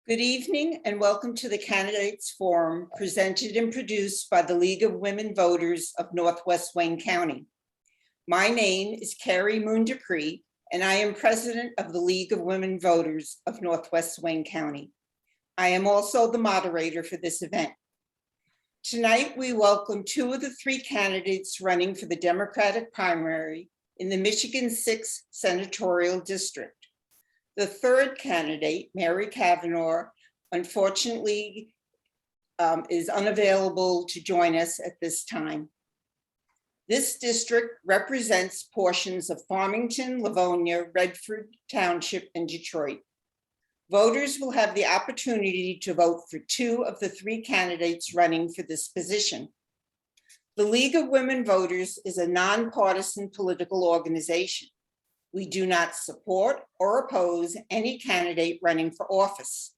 Good evening and welcome to the Candidates Forum presented and produced by the League of Women Voters of Northwest Wayne County. My name is Carrie Moon Dupree and I am president of the League of Women Voters of Northwest Wayne County. I am also the moderator for this event. Tonight, we welcome two of the three candidates running for the Democratic primary in the Michigan 6th Senatorial District. The third candidate, Mary Kavanaugh, unfortunately is unavailable to join us at this time. This district represents portions of Farmington, Livonia, Redford Township, and Detroit. Voters will have the opportunity to vote for two of the three candidates running for this position. The League of Women Voters is a nonpartisan political organization. We do not support or oppose any candidate running for office.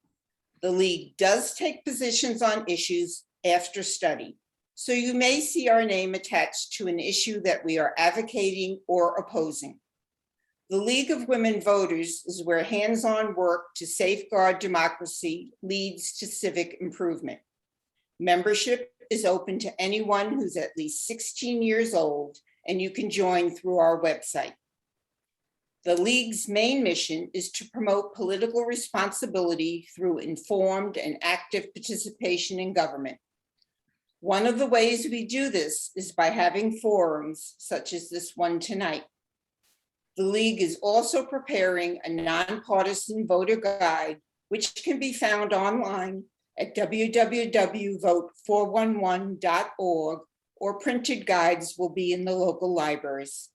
The League does take positions on issues after study, so you may see our name attached to an issue that we are advocating or opposing. The League of Women Voters is where hands-on work to safeguard democracy leads to civic improvement. Membership is open to anyone who's at least 16 years old, and you can join through our website. The League's main mission is to promote political responsibility through informed and active participation in government. One of the ways we do this is by having forums such as this one tonight. The League is also preparing a nonpartisan voter guide, which can be found online at www.vote411.org, or printed guides will be in the local libraries.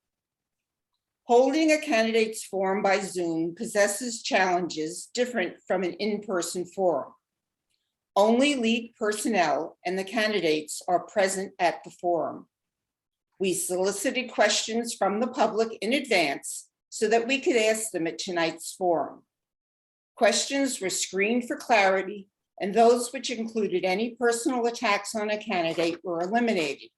Holding a candidates forum by Zoom possesses challenges different from an in-person forum. Only League personnel and the candidates are present at the forum. We solicited questions from the public in advance so that we could ask them at tonight's forum. Questions were screened for clarity, and those which included any personal attacks on a candidate were eliminated.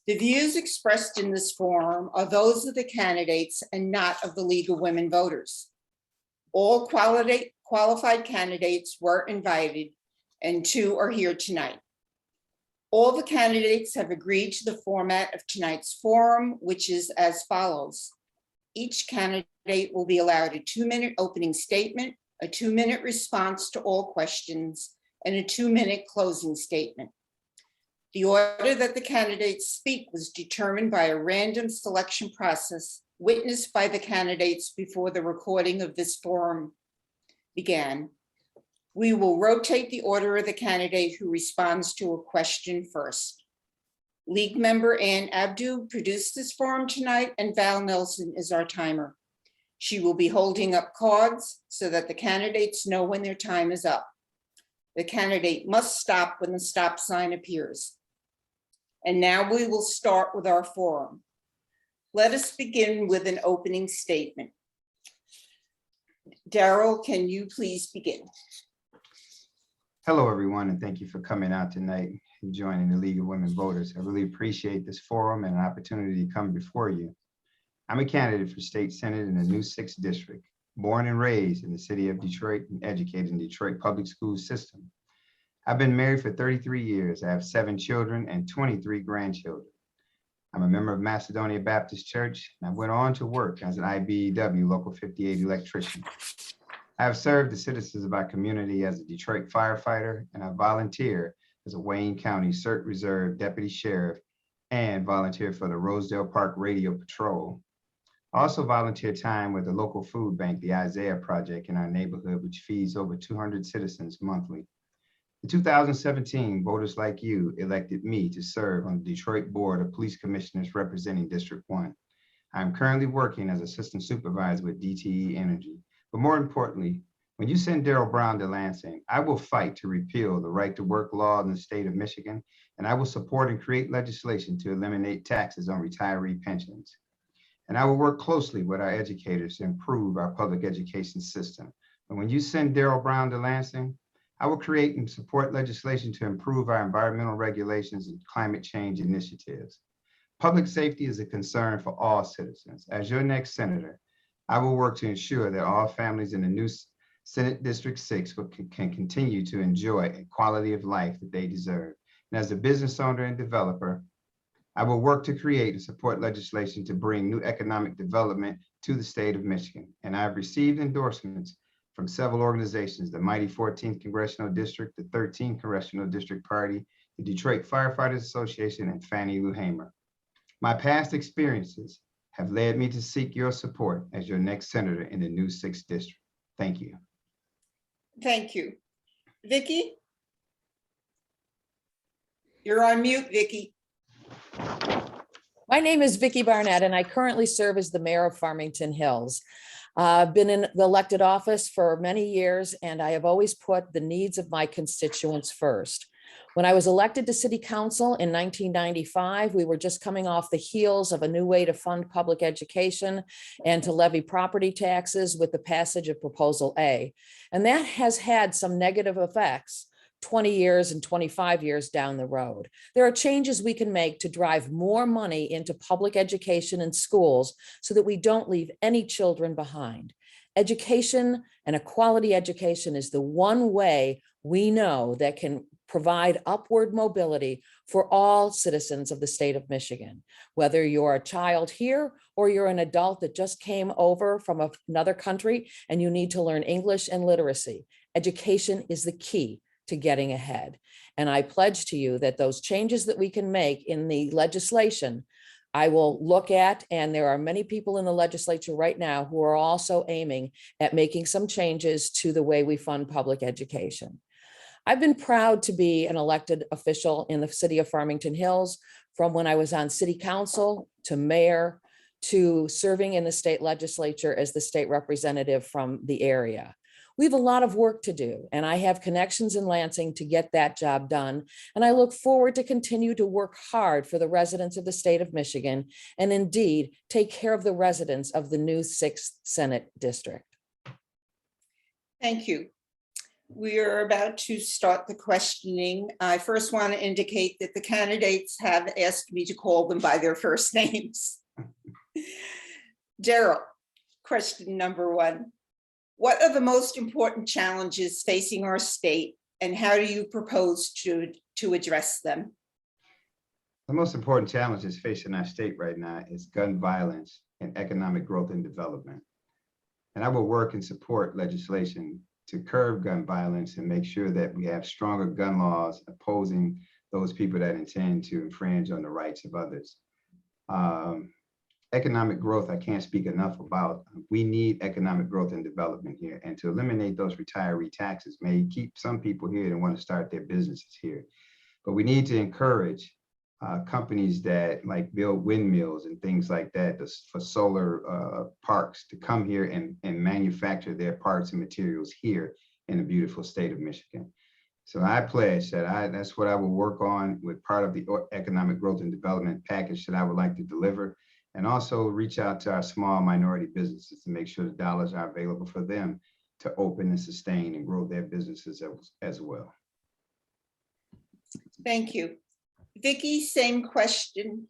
The views expressed in this forum are those of the candidates and not of the League of Women Voters. All qualified candidates were invited, and two are here tonight. All the candidates have agreed to the format of tonight's forum, which is as follows. Each candidate will be allowed a 2-minute opening statement, a 2-minute response to all questions, and a 2-minute closing statement. The order that the candidates speak was determined by a random selection process witnessed by the candidates before the recording of this forum began. We will rotate the order of the candidate who responds to a question first. League member Ann Abdu produced this forum tonight, and Val Nelson is our timer. She will be holding up cards so that the candidates know when their time is up. The candidate must stop when the stop sign appears. And now we will start with our forum. Let us begin with an opening statement. Daryl, can you please begin? Hello, everyone, and thank you for coming out tonight and joining the League of Women Voters. I really appreciate this forum and an opportunity to come before you. I'm a candidate for state senate in the new 6th district, born and raised in the city of Detroit and educated in the Detroit public school system. I've been married for 33 years. I have 7 children and 23 grandchildren. I'm a member of Macedonia Baptist Church, and I went on to work as an IBEW Local 58 electrician. I have served the citizens of our community as a Detroit firefighter, and I volunteer as a Wayne County CERT Reserve Deputy Sheriff and volunteer for the Rosedale Park Radio Patrol. I also volunteer time with the local food bank, the Isaiah Project in our neighborhood, which feeds over 200 citizens monthly. In 2017, voters like you elected me to serve on the Detroit Board of Police Commissioners representing District 1. I'm currently working as Assistant Supervisor with DTE Energy. But more importantly, when you send Darrell Brown to Lansing, I will fight to repeal the right to work law in the state of Michigan, and I will support and create legislation to eliminate taxes on retiree pensions. And I will work closely with our educators to improve our public education system. And when you send Darrell Brown to Lansing, I will create and support legislation to improve our environmental regulations and climate change initiatives. Public safety is a concern for all citizens. As your next senator, I will work to ensure that all families in the new Senate District 6 can continue to enjoy a quality of life that they deserve. And as a business owner and developer, I will work to create and support legislation to bring new economic development to the state of Michigan. And I've received endorsements from several organizations, the mighty 14th Congressional District, the 13th Congressional District Party, the Detroit Firefighters Association, and Fannie Lou Hamer. My past experiences have led me to seek your support as your next senator in the new 6th District. Thank you. Thank you. Vicky? You're on mute, Vicky. My name is Vicki Barnett, and I currently serve as the mayor of Farmington Hills. I've been in the elected office for many years, and I have always put the needs of my constituents first. When I was elected to city council in 1995, we were just coming off the heels of a new way to fund public education and to levy property taxes with the passage of Proposal A. And that has had some negative effects 20 years and 25 years down the road. There are changes we can make to drive more money into public education and schools so that we don't leave any children behind. Education and a quality education is the one way we know that can provide upward mobility for all citizens of the state of Michigan. Whether you're a child here or you're an adult that just came over from another country and you need to learn English and literacy, education is the key to getting ahead. And I pledge to you that those changes that we can make in the legislation, I will look at, and there are many people in the legislature right now who are also aiming at making some changes to the way we fund public education. I've been proud to be an elected official in the city of Farmington Hills, from when I was on city council to mayor to serving in the state legislature as the state representative from the area. We have a lot of work to do, and I have connections in Lansing to get that job done. And I look forward to continue to work hard for the residents of the state of Michigan, and indeed take care of the residents of the new 6th Senate District. Thank you. We are about to start the questioning. I first want to indicate that the candidates have asked me to call them by their first names. Daryl, question number 1. What are the most important challenges facing our state, and how do you propose to address them? The most important challenges facing our state right now is gun violence and economic growth and development. And I will work and support legislation to curb gun violence and make sure that we have stronger gun laws opposing those people that intend to infringe on the rights of others. Economic growth, I can't speak enough about. We need economic growth and development here, and to eliminate those retiree taxes may keep some people here that want to start their businesses here. But we need to encourage companies that like build windmills and things like that for solar parks to come here and manufacture their parts and materials here in the beautiful state of Michigan. So I pledge that that's what I will work on with part of the economic growth and development package that I would like to deliver, and also reach out to our small minority businesses to make sure the dollars are available for them to open and sustain and grow their businesses as well. Thank you. Vicki, same question.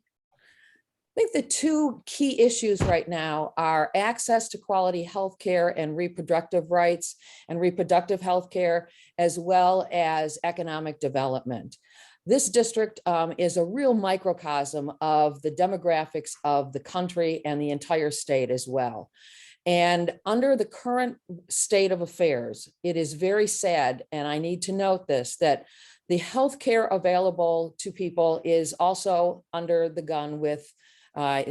I think the two key issues right now are access to quality health care and reproductive rights and reproductive health care, as well as economic development. This district is a real microcosm of the demographics of the country and the entire state as well. And under the current state of affairs, it is very sad, and I need to note this, that the health care available to people is also under the gun with,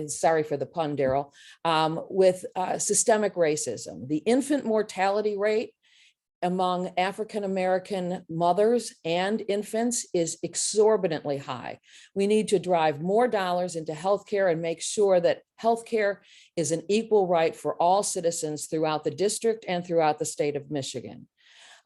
sorry for the pun, Daryl, with systemic racism. The infant mortality rate among African-American mothers and infants is exorbitantly high. We need to drive more dollars into healthcare and make sure that healthcare is an equal right for all citizens throughout the district and throughout the state of Michigan.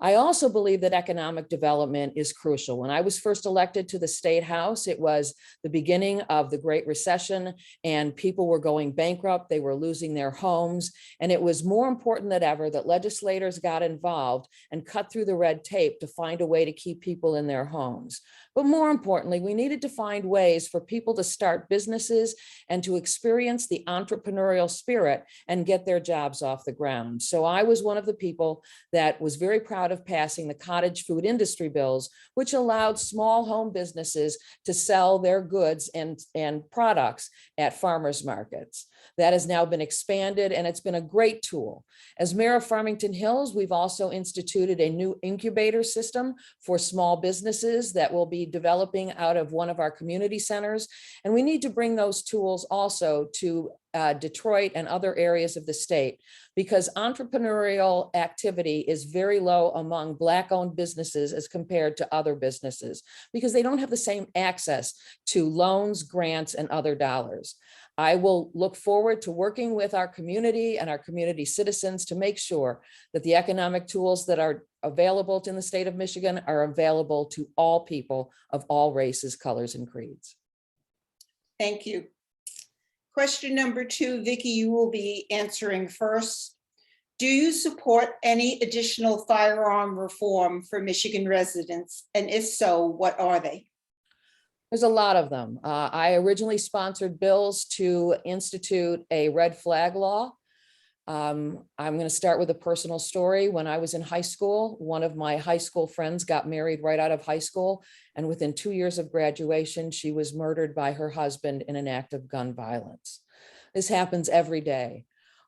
I also believe that economic development is crucial. When I was first elected to the State House, it was the beginning of the Great Recession and people were going bankrupt, they were losing their homes, and it was more important than ever that legislators got involved and cut through the red tape to find a way to keep people in their homes. But more importantly, we needed to find ways for people to start businesses and to experience the entrepreneurial spirit and get their jobs off the ground. So I was one of the people that was very proud of passing the cottage food industry bills, which allowed small home businesses to sell their goods and products at farmers markets. That has now been expanded, and it's been a great tool. As mayor of Farmington Hills, we've also instituted a new incubator system for small businesses that will be developing out of one of our community centers. And we need to bring those tools also to Detroit and other areas of the state, because entrepreneurial activity is very low among Black-owned businesses as compared to other businesses, because they don't have the same access to loans, grants, and other dollars. I will look forward to working with our community and our community citizens to make sure that the economic tools that are available in the state of Michigan are available to all people of all races, colors, and creeds. Thank you. Question number 2, Vicki, you will be answering first. Do you support any additional firearm reform for Michigan residents? And if so, what are they? There's a lot of them. I originally sponsored bills to institute a red flag law. I'm going to start with a personal story. When I was in high school, one of my high school friends got married right out of high school, and within 2 years of graduation, she was murdered by her husband in an act of gun violence. This happens every day.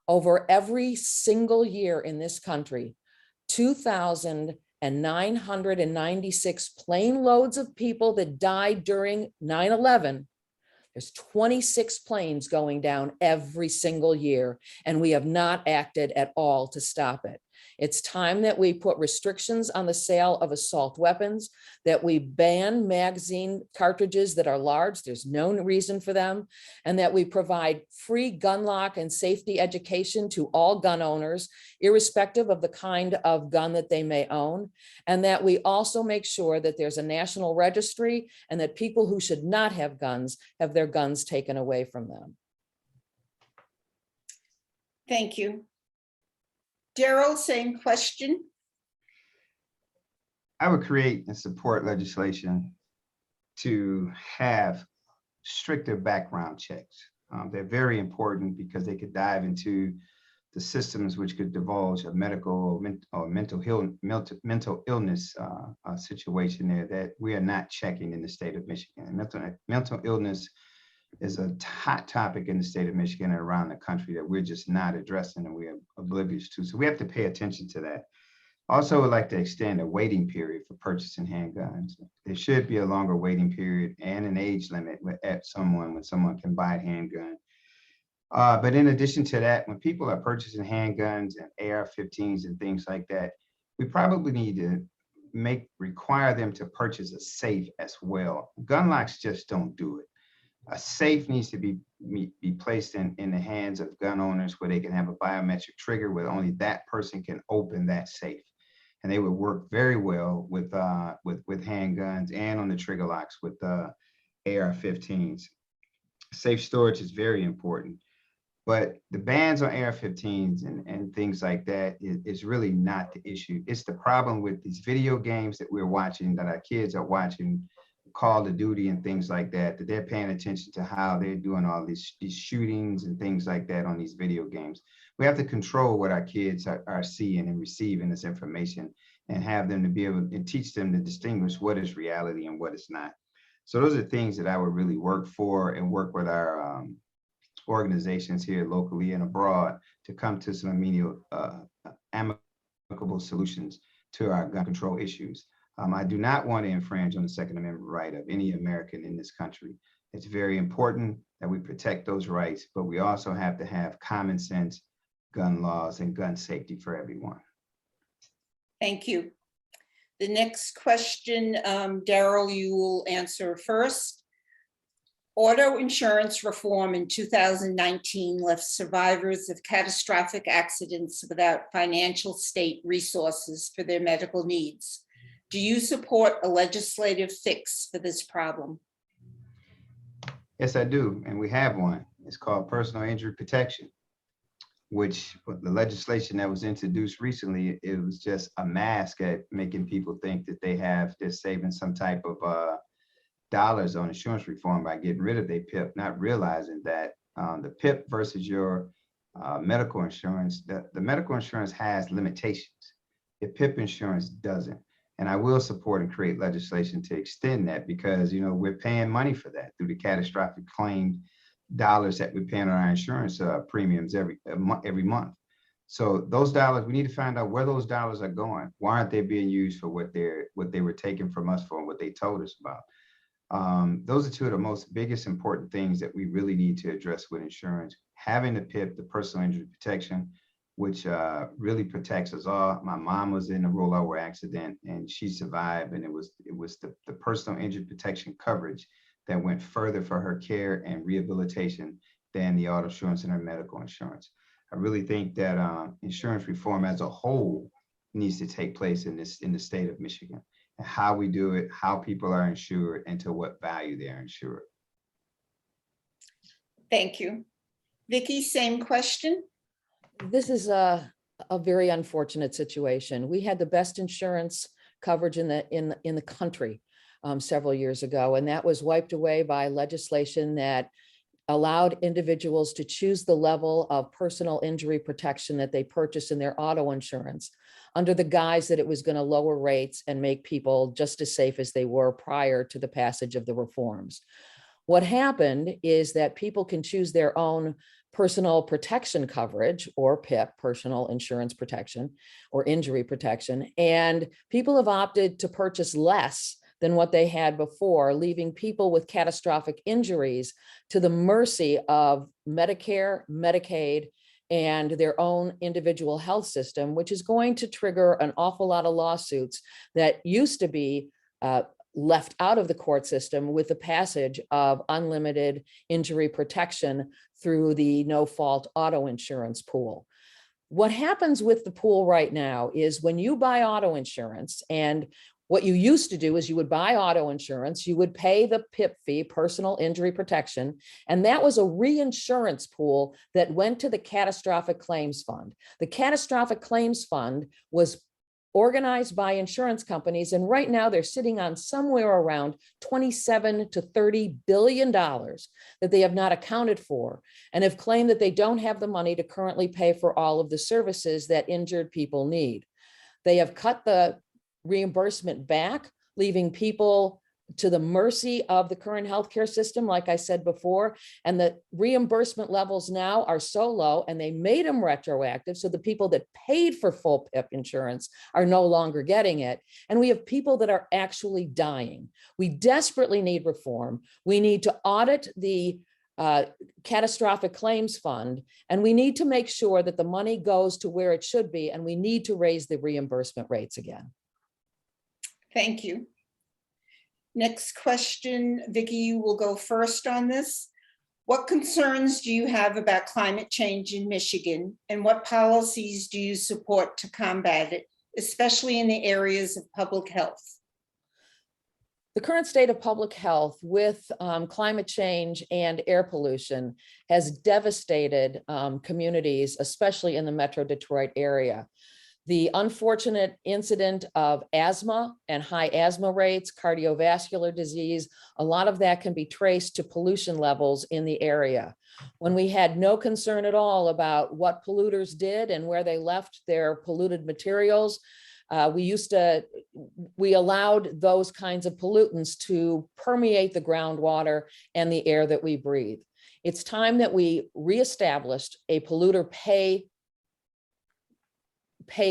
Over every single year in this country, 2,996 plane loads of people that died during 9/11. There's 26 planes going down every single year, and we have not acted at all to stop it. It's time that we put restrictions on the sale of assault weapons, that we ban magazine cartridges that are large, there's no reason for them, and that we provide free gun lock and safety education to all gun owners, irrespective of the kind of gun that they may own, and that we also make sure that there's a national registry and that people who should not have guns have their guns taken away from them. Thank you. Daryl, same question. I would create and support legislation to have stricter background checks. They're very important because they could dive into the systems which could divulge a medical or mental illness situation there that we are not checking in the state of Michigan. Mental illness is a hot topic in the state of Michigan and around the country that we're just not addressing and we're oblivious to. So we have to pay attention to that. Also, would like to extend a waiting period for purchasing handguns. There should be a longer waiting period and an age limit when someone can buy a handgun. But in addition to that, when people are purchasing handguns and AR-15s and things like that, we probably need to require them to purchase a safe as well. Gun locks just don't do it. A safe needs to be placed in the hands of gun owners where they can have a biometric trigger where only that person can open that safe. And they would work very well with handguns and on the trigger locks with AR-15s. Safe storage is very important. But the bans on AR-15s and things like that is really not the issue. It's the problem with these video games that we're watching, that our kids are watching, Call of Duty and things like that, that they're paying attention to how they're doing all these shootings and things like that on these video games. We have to control what our kids are seeing and receiving this information and have them to be able to teach them to distinguish what is reality and what is not. So those are things that I would really work for and work with our organizations here locally and abroad to come to some amicable solutions to our gun control issues. I do not want to infringe on the Second Amendment right of any American in this country. It's very important that we protect those rights, but we also have to have common sense gun laws and gun safety for everyone. Thank you. The next question, Daryl, you will answer first. Auto insurance reform in 2019 left survivors of catastrophic accidents without financial state resources for their medical needs. Do you support a legislative fix for this problem? Yes, I do, and we have one. It's called personal injury protection, which the legislation that was introduced recently, it was just a mask at making people think that they're saving some type of dollars on insurance reform by getting rid of their PIP, not realizing that the PIP versus your medical insurance, the medical insurance has limitations. The PIP insurance doesn't. And I will support and create legislation to extend that because, you know, we're paying money for that through the catastrophic claim dollars that we're paying on our insurance premiums every month. So those dollars, we need to find out where those dollars are going. Why aren't they being used for what they were taken from us for and what they told us about? Those are two of the most biggest important things that we really need to address with insurance. Having the PIP, the personal injury protection, which really protects us all. My mom was in a rollover accident and she survived, and it was the personal injury protection coverage that went further for her care and rehabilitation than the auto insurance and her medical insurance. I really think that insurance reform as a whole needs to take place in the state of Michigan, and how we do it, how people are insured, and to what value they're insured. Thank you. Vicky, same question? This is a very unfortunate situation. We had the best insurance coverage in the country several years ago, and that was wiped away by legislation that allowed individuals to choose the level of personal injury protection that they purchase in their auto insurance under the guise that it was going to lower rates and make people just as safe as they were prior to the passage of the reforms. What happened is that people can choose their own personal protection coverage, or PIP, personal insurance protection or injury protection, and people have opted to purchase less than what they had before, leaving people with catastrophic injuries to the mercy of Medicare, Medicaid, and their own individual health system, which is going to trigger an awful lot of lawsuits that used to be left out of the court system with the passage of unlimited injury protection through the no-fault auto insurance pool. What happens with the pool right now is when you buy auto insurance, and what you used to do is you would buy auto insurance, you would pay the PIP fee, personal injury protection, and that was a reinsurance pool that went to the catastrophic claims fund. The catastrophic claims fund was organized by insurance companies, and right now they're sitting on somewhere around $27 to $30 billion that they have not accounted for, and have claimed that they don't have the money to currently pay for all of the services that injured people need. They have cut the reimbursement back, leaving people to the mercy of the current healthcare system, like I said before, and the reimbursement levels now are so low, and they made them retroactive, so the people that paid for full PIP insurance are no longer getting it. And we have people that are actually dying. We desperately need reform. We need to audit the catastrophic claims fund, and we need to make sure that the money goes to where it should be, and we need to raise the reimbursement rates again. Thank you. Next question, Vicky, you will go first on this. What concerns do you have about climate change in Michigan, and what policies do you support to combat it, especially in the areas of public health? The current state of public health with climate change and air pollution has devastated communities, especially in the Metro Detroit area. The unfortunate incident of asthma and high asthma rates, cardiovascular disease, a lot of that can be traced to pollution levels in the area. When we had no concern at all about what polluters did and where they left their polluted materials, we allowed those kinds of pollutants to permeate the groundwater and the air that we breathe. It's time that we reestablished a polluter pay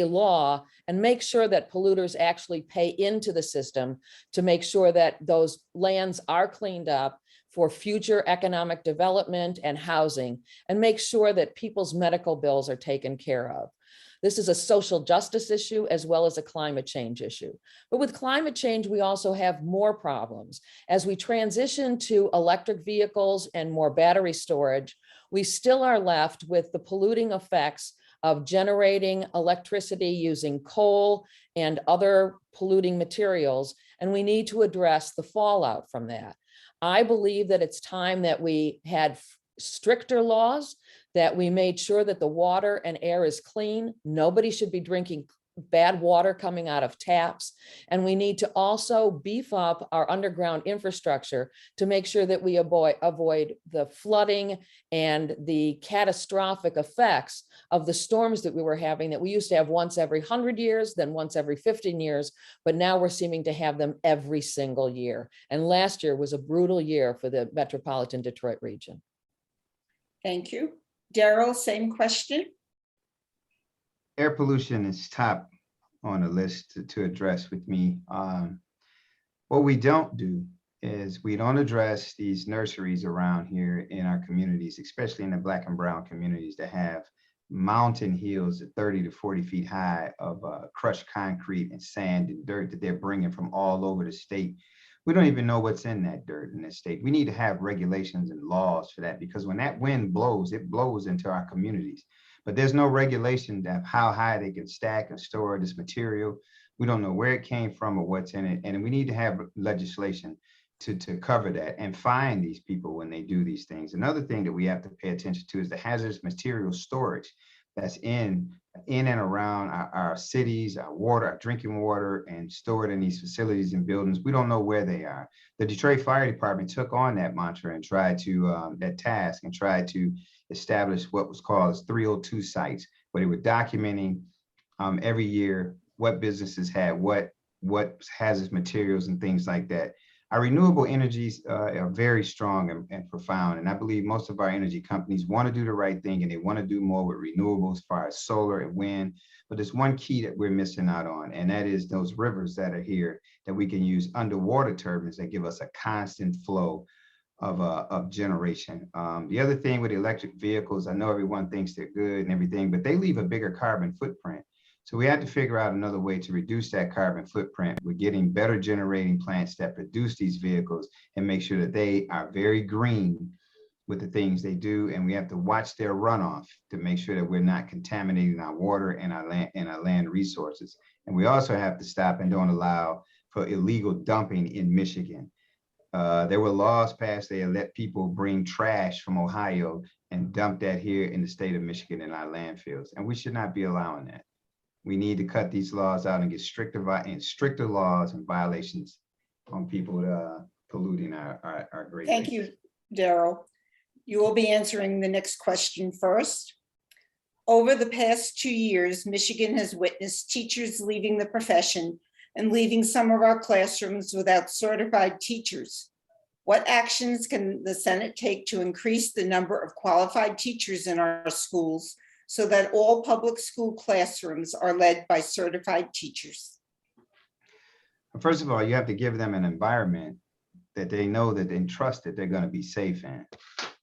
law and make sure that polluters actually pay into the system to make sure that those lands are cleaned up for future economic development and housing, and make sure that people's medical bills are taken care of. This is a social justice issue as well as a climate change issue. But with climate change, we also have more problems. As we transition to electric vehicles and more battery storage, we still are left with the polluting effects of generating electricity using coal and other polluting materials, and we need to address the fallout from that. I believe that it's time that we had stricter laws, that we made sure that the water and air is clean. Nobody should be drinking bad water coming out of taps. And we need to also beef up our underground infrastructure to make sure that we avoid the flooding and the catastrophic effects of the storms that we were having, that we used to have once every 100 years, then once every 15 years, but now we're seeming to have them every single year. And last year was a brutal year for the metropolitan Detroit region. Thank you. Daryl, same question. Air pollution is top on the list to address with me. What we don't do is we don't address these nurseries around here in our communities, especially in the Black and brown communities that have mountain hills at 30 to 40 feet high of crushed concrete and sand and dirt that they're bringing from all over the state. We don't even know what's in that dirt in this state. We need to have regulations and laws for that, because when that wind blows, it blows into our communities. But there's no regulation of how high they can stack and store this material. We don't know where it came from or what's in it. And we need to have legislation to cover that and fine these people when they do these things. Another thing that we have to pay attention to is the hazardous material storage that's in and around our cities, our water, our drinking water, and stored in these facilities and buildings. We don't know where they are. The Detroit Fire Department took on that mantra and tried to, that task, and tried to establish what was called 302 sites, where they were documenting every year what businesses had what hazardous materials and things like that. Our renewable energies are very strong and profound. And I believe most of our energy companies want to do the right thing, and they want to do more with renewables as far as solar and wind. But there's one key that we're missing out on, and that is those rivers that are here that we can use underwater turbines that give us a constant flow of generation. The other thing with electric vehicles, I know everyone thinks they're good and everything, but they leave a bigger carbon footprint. So we had to figure out another way to reduce that carbon footprint. We're getting better generating plants that produce these vehicles and make sure that they are very green with the things they do. And we have to watch their runoff to make sure that we're not contaminating our water and our land resources. And we also have to stop and don't allow for illegal dumping in Michigan. There were laws passed that let people bring trash from Ohio and dump that here in the state of Michigan in our landfills. And we should not be allowing that. We need to cut these laws out and get stricter laws and violations on people polluting our great lakes. Thank you, Daryl. You will be answering the next question first. Over the past 2 years, Michigan has witnessed teachers leaving the profession and leaving some of our classrooms without certified teachers. What actions can the Senate take to increase the number of qualified teachers in our schools so that all public school classrooms are led by certified teachers? First of all, you have to give them an environment that they know that they trust that they're going to be safe in.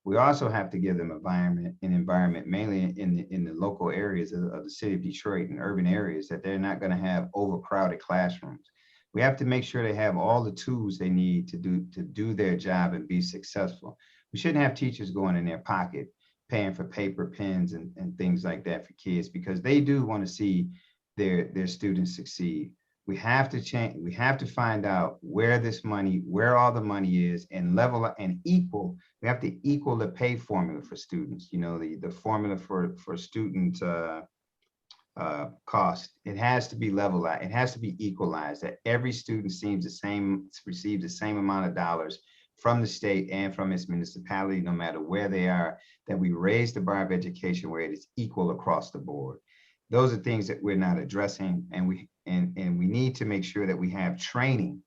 We also have to give them an environment mainly in the local areas of the city of Detroit and urban areas, that they're not going to have overcrowded classrooms. We have to make sure they have all the tools they need to do their job and be successful. We shouldn't have teachers going in their pocket paying for paper, pens, and things like that for kids, because they do want to see their students succeed. We have to change. We have to find out where all the money is, and level and equal. We have to equal the pay formula for students. You know, the formula for student cost. It has to be leveled out. It has to be equalized, that every student receives the same amount of dollars from the state and from its municipality, no matter where they are, that we raise the bar of education where it is equal across the board. Those are things that we're not addressing, and we need to make sure that we have training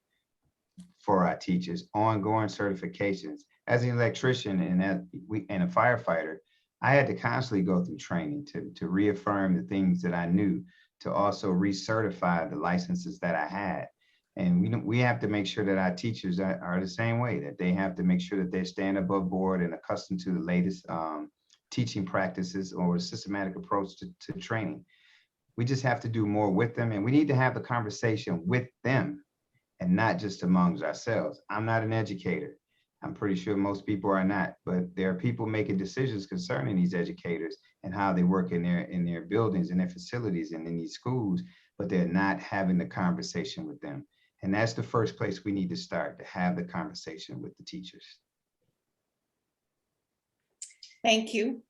for our teachers, ongoing certifications. As an electrician and a firefighter, I had to constantly go through training to reaffirm the things that I knew, to also recertify the licenses that I had. And we have to make sure that our teachers are the same way, that they have to make sure that they stand above board and accustomed to the latest teaching practices or a systematic approach to training. We just have to do more with them, and we need to have the conversation with them and not just amongst ourselves. I'm not an educator. I'm pretty sure most people are not, but there are people making decisions concerning these educators and how they work in their buildings and their facilities and in these schools, but they're not having the conversation with them. And that's the first place we need to start, to have the conversation with the teachers. Thank you.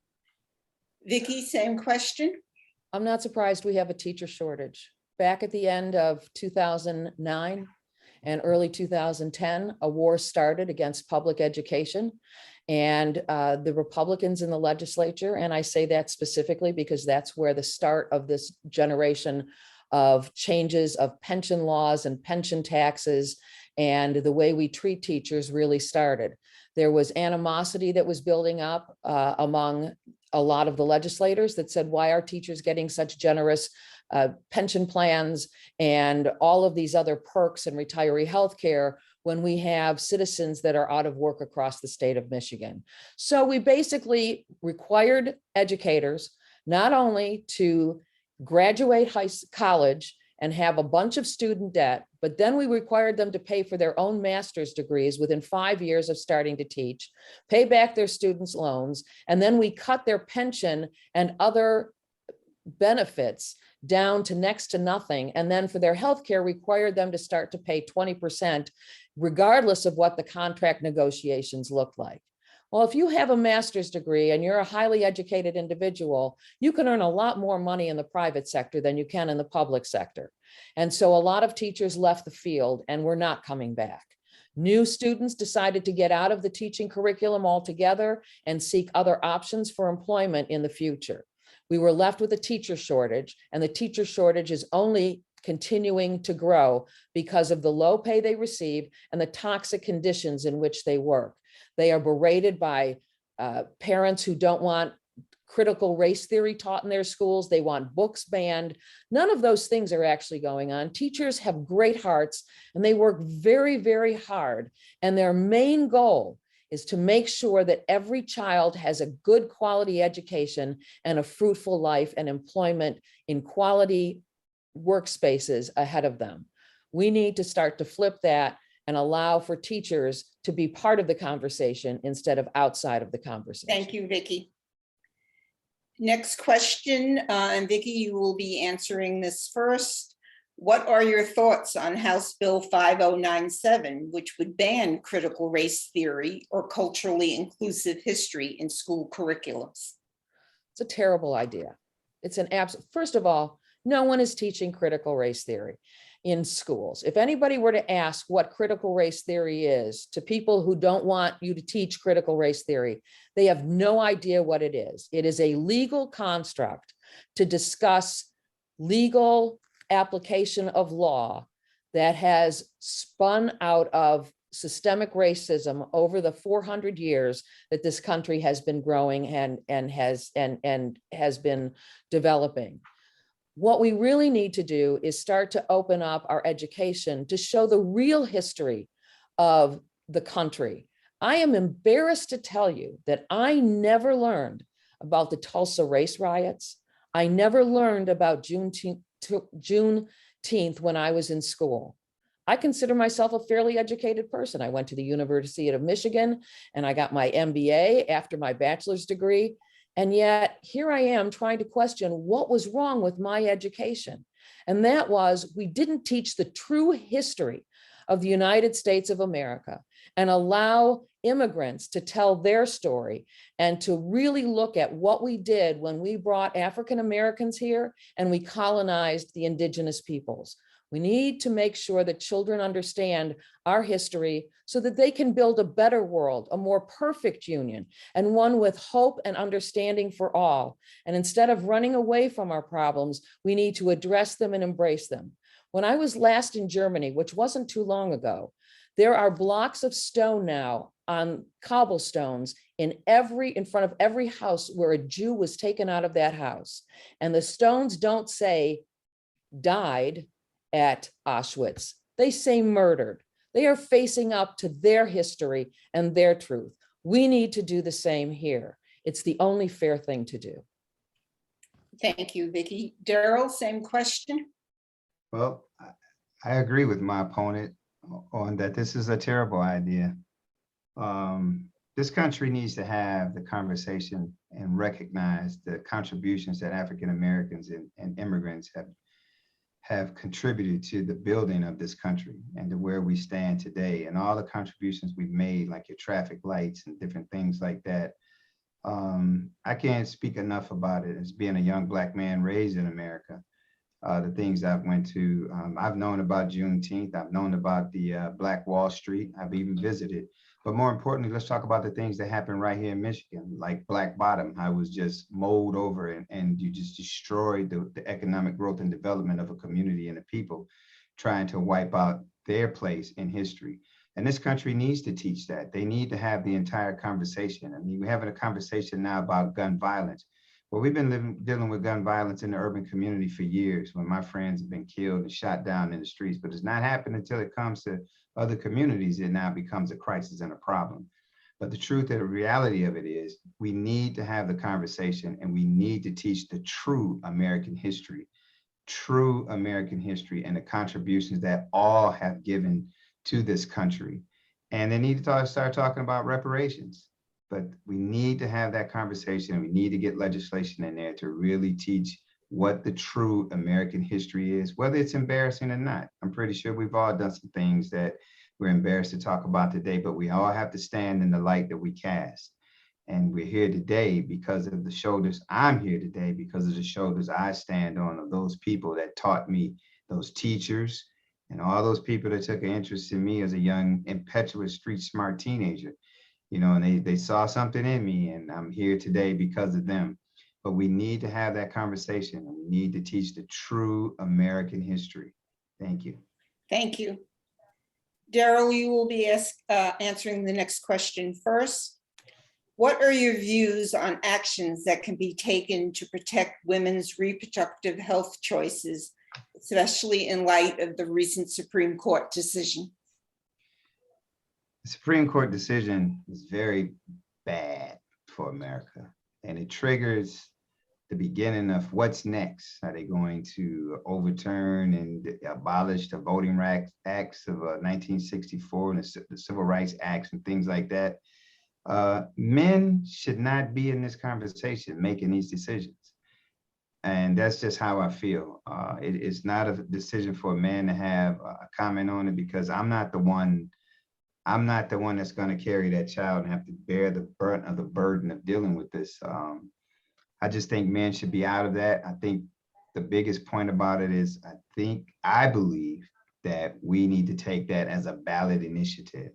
Vicki, same question. I'm not surprised we have a teacher shortage. back at the end of 2009 and early 2010, a war started against public education. And the Republicans in the legislature, and I say that specifically because that's where the start of this generation of changes of pension laws and pension taxes and the way we treat teachers really started. There was animosity that was building up among a lot of the legislators that said, why are teachers getting such generous pension plans and all of these other perks and retiree health care when we have citizens that are out of work across the state of Michigan. So we basically required educators not only to graduate college and have a bunch of student debt, but then we required them to pay for their own master's degrees within 5 years of starting to teach, pay back their students' loans, and then we cut their pension and other benefits down to next to nothing. And then for their health care, required them to start to pay 20%, regardless of what the contract negotiations look like. Well, if you have a master's degree and you're a highly educated individual, you can earn a lot more money in the private sector than you can in the public sector. And so a lot of teachers left the field and were not coming back. New students decided to get out of the teaching curriculum altogether and seek other options for employment in the future. We were left with a teacher shortage, and the teacher shortage is only continuing to grow because of the low pay they receive and the toxic conditions in which they work. They are berated by parents who don't want critical race theory taught in their schools. They want books banned. None of those things are actually going on. Teachers have great hearts and they work very, very hard. And their main goal is to make sure that every child has a good quality education and a fruitful life and employment in quality workspaces ahead of them. We need to start to flip that and allow for teachers to be part of the conversation instead of outside of the conversation. Thank you, Vicki. Next question, and Vicki, you will be answering this first. What are your thoughts on House Bill 5097, which would ban critical race theory or culturally inclusive history in school curriculums? It's a terrible idea. It's an absolute, first of all, no one is teaching critical race theory in schools. If anybody were to ask what critical race theory is to people who don't want you to teach critical race theory, they have no idea what it is. It is a legal construct to discuss legal application of law that has spun out of systemic racism over the 400 years that this country has been growing and has been developing. What we really need to do is start to open up our education to show the real history of the country. I am embarrassed to tell you that I never learned about the Tulsa race riots. I never learned about Juneteenth when I was in school. I consider myself a fairly educated person. I went to the University of Michigan and I got my MBA after my bachelor's degree. And yet here I am trying to question what was wrong with my education. And that was, we didn't teach the true history of the United States of America and allow immigrants to tell their story and to really look at what we did when we brought African Americans here and we colonized the indigenous peoples. We need to make sure that children understand our history so that they can build a better world, a more perfect union, and one with hope and understanding for all. And instead of running away from our problems, we need to address them and embrace them. When I was last in Germany, which wasn't too long ago, there are blocks of stone now on cobblestones in front of every house where a Jew was taken out of that house. And the stones don't say died at Auschwitz. They say murdered. They are facing up to their history and their truth. We need to do the same here. It's the only fair thing to do. Thank you, Vicki. Daryl, same question. Well, I agree with my opponent on that. This is a terrible idea. This country needs to have the conversation and recognize the contributions that African Americans and immigrants have contributed to the building of this country and to where we stand today, and all the contributions we've made, like your traffic lights and different things like that. I can't speak enough about it as being a young Black man raised in America. the things I've went to. I've known about Juneteenth. I've known about the Black Wall Street. I've even visited. But more importantly, let's talk about the things that happen right here in Michigan, like Black Bottom. I was just mowed over and you just destroyed the economic growth and development of a community and the people trying to wipe out their place in history. And this country needs to teach that. They need to have the entire conversation. I mean, we're having a conversation now about gun violence. Well, we've been dealing with gun violence in the urban community for years when my friends have been killed and shot down in the streets, but it's not happened until it comes to other communities. It now becomes a crisis and a problem. But the truth and the reality of it is we need to have the conversation and we need to teach the true American history and the contributions that all have given to this country. And they need to start talking about reparations. But we need to have that conversation and we need to get legislation in there to really teach what the true American history is, whether it's embarrassing or not. I'm pretty sure we've all done some things that we're embarrassed to talk about today, but we all have to stand in the light that we cast. And we're here today because of the shoulders. I'm here today because of the shoulders I stand on of those people that taught me, those teachers, and all those people that took an interest in me as a young, impetuous, street smart teenager. And they saw something in me, and I'm here today because of them. But we need to have that conversation, and we need to teach the true American history. Thank you. Thank you. Daryl, you will be answering the next question first. What are your views on actions that can be taken to protect women's reproductive health choices, especially in light of the recent Supreme Court decision? The Supreme Court decision is very bad for America, and it triggers the beginning of what's next. Are they going to overturn and abolish the Voting Acts of 1964 and the Civil Rights Acts and things like that? Men should not be in this conversation making these decisions. And that's just how I feel. It's not a decision for a man to have a comment on it, because I'm not the one that's going to carry that child and have to bear the brunt of the burden of dealing with this. I just think men should be out of that. I think the biggest point about it is I believe that we need to take that as a ballot initiative.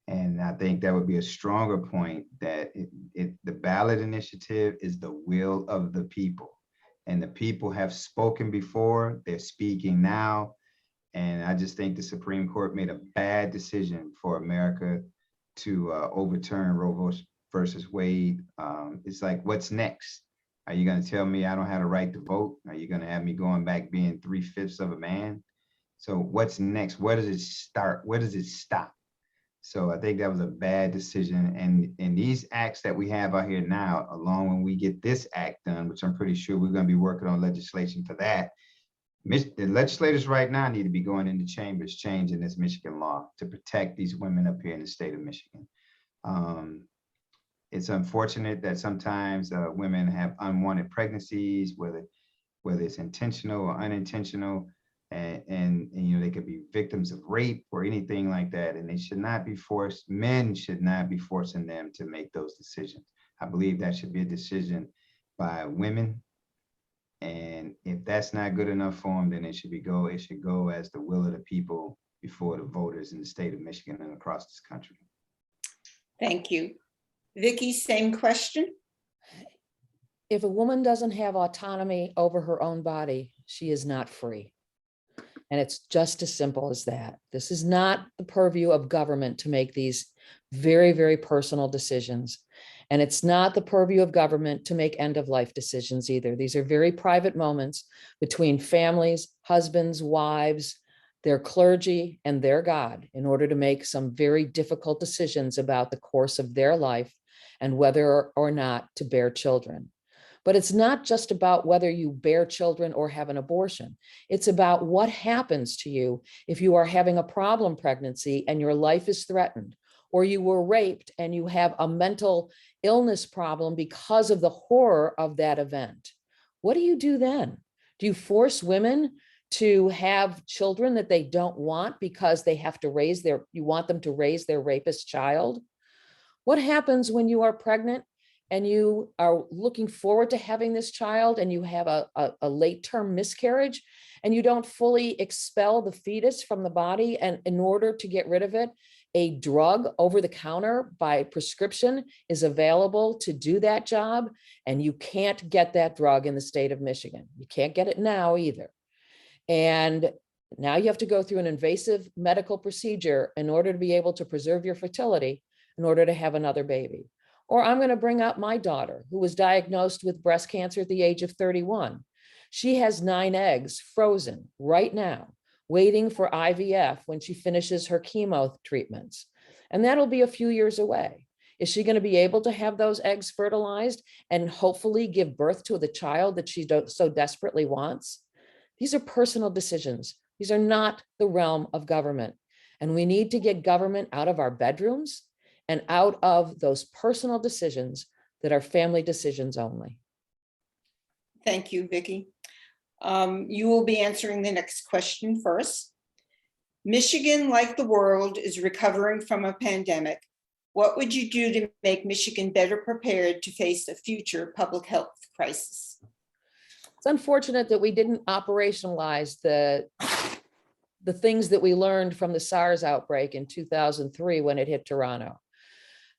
And I think that would be a stronger point, that the ballot initiative is the will of the people. And the people have spoken before, they're speaking now. And I just think the Supreme Court made a bad decision for America to overturn Roe versus Wade. It's like, what's next? Are you going to tell me I don't have a right to vote? Are you going to have me going back being 3/5 of a man? So what's next? Where does it start? Where does it stop? So I think that was a bad decision. And these acts that we have out here now, along when we get this act done, which I'm pretty sure we're going to be working on legislation for that, the legislators right now need to be going into chambers, changing this Michigan law to protect these women up here in the state of Michigan. It's unfortunate that sometimes women have unwanted pregnancies, whether it's intentional or unintentional, and they could be victims of rape or anything like that, and they should not be forced. Men should not be forcing them to make those decisions. I believe that should be a decision by women. And if that's not good enough for them, then it should go as the will of the people before the voters in the state of Michigan and across this country. Thank you. Vicki, same question. If a woman doesn't have autonomy over her own body, she is not free. And it's just as simple as that. This is not the purview of government to make these very, very personal decisions. And it's not the purview of government to make end-of-life decisions either. These are very private moments between families, husbands, wives, their clergy, and their God, in order to make some very difficult decisions about the course of their life and whether or not to bear children. But it's not just about whether you bear children or have an abortion. It's about what happens to you if you are having a problem pregnancy and your life is threatened, or you were raped and you have a mental illness problem because of the horror of that event. What do you do then? Do you force women to have children that they don't want because they have to you want them to raise their rapist child? What happens when you are pregnant and you are looking forward to having this child and you have a late term miscarriage and you don't fully expel the fetus from the body, and in order to get rid of it, a drug over the counter by prescription is available to do that job, and you can't get that drug in the state of Michigan. You can't get it now either. And now you have to go through an invasive medical procedure in order to be able to preserve your fertility in order to have another baby. Or I'm going to bring up my daughter, who was diagnosed with breast cancer at the age of 31. She has 9 eggs frozen right now, waiting for IVF when she finishes her chemo treatments. And that'll be a few years away. Is she going to be able to have those eggs fertilized and hopefully give birth to the child that she so desperately wants? These are personal decisions. These are not the realm of government. And we need to get government out of our bedrooms and out of those personal decisions that are family decisions only. Thank you, Vicki. You will be answering the next question first. Michigan, like the world, is recovering from a pandemic. What would you do to make Michigan better prepared to face a future public health crisis? It's unfortunate that we didn't operationalize the things that we learned from the SARS outbreak in 2003 when it hit Toronto.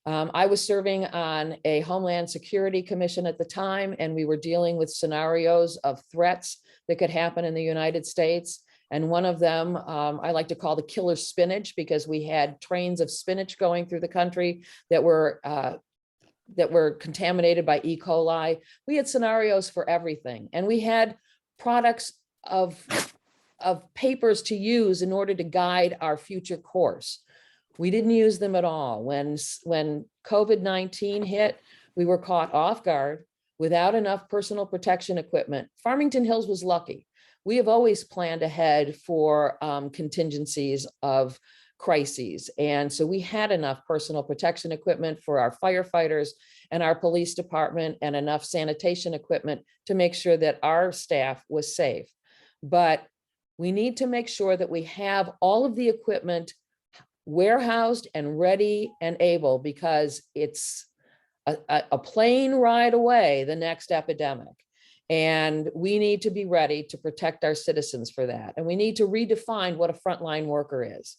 I was serving on a Homeland Security Commission at the time, and we were dealing with scenarios of threats that could happen in the United States. And one of them, I like to call the killer spinach, because we had trains of spinach going through the country that were contaminated by E. coli. We had scenarios for everything. And we had products of papers to use in order to guide our future course. We didn't use them at all. When COVID-19 hit, we were caught off guard without enough personal protection equipment. Farmington Hills was lucky. We have always planned ahead for contingencies of crises. And so we had enough personal protection equipment for our firefighters and our police department, and enough sanitation equipment to make sure that our staff was safe. But we need to make sure that we have all of the equipment warehoused and ready and able, because it's a plane ride away, the next epidemic. And we need to be ready to protect our citizens for that. And we need to redefine what a frontline worker is.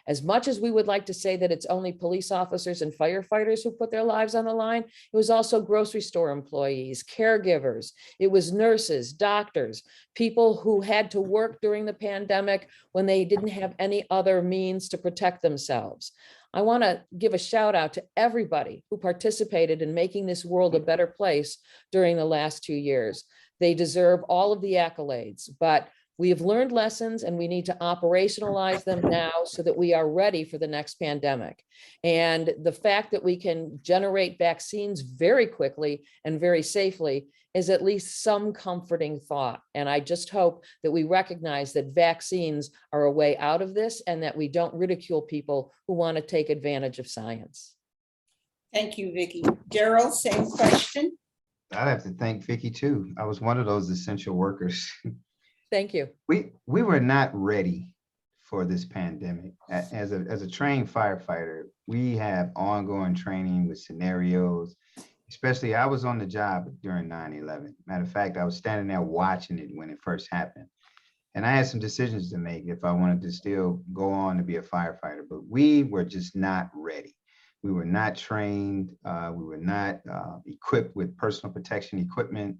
As much as we would like to say that it's only police officers and firefighters who put their lives on the line, it was also grocery store employees, caregivers, it was nurses, doctors, people who had to work during the pandemic when they didn't have any other means to protect themselves. I want to give a shout out to everybody who participated in making this world a better place during the last 2 years. They deserve all of the accolades, but we have learned lessons and we need to operationalize them now so that we are ready for the next pandemic. And the fact that we can generate vaccines very quickly and very safely is at least some comforting thought. And I just hope that we recognize that vaccines are a way out of this, and that we don't ridicule people who want to take advantage of science. Thank you, Vicki. Daryl, same question. I'd have to thank Vicki too. I was one of those essential workers. Thank you. We were not ready for this pandemic. As a trained firefighter, we have ongoing training with scenarios. Especially, I was on the job during 9/11. Matter of fact, I was standing there watching it when it first happened. And I had some decisions to make if I wanted to still go on to be a firefighter, but we were just not ready. We were not trained. We were not equipped with personal protection equipment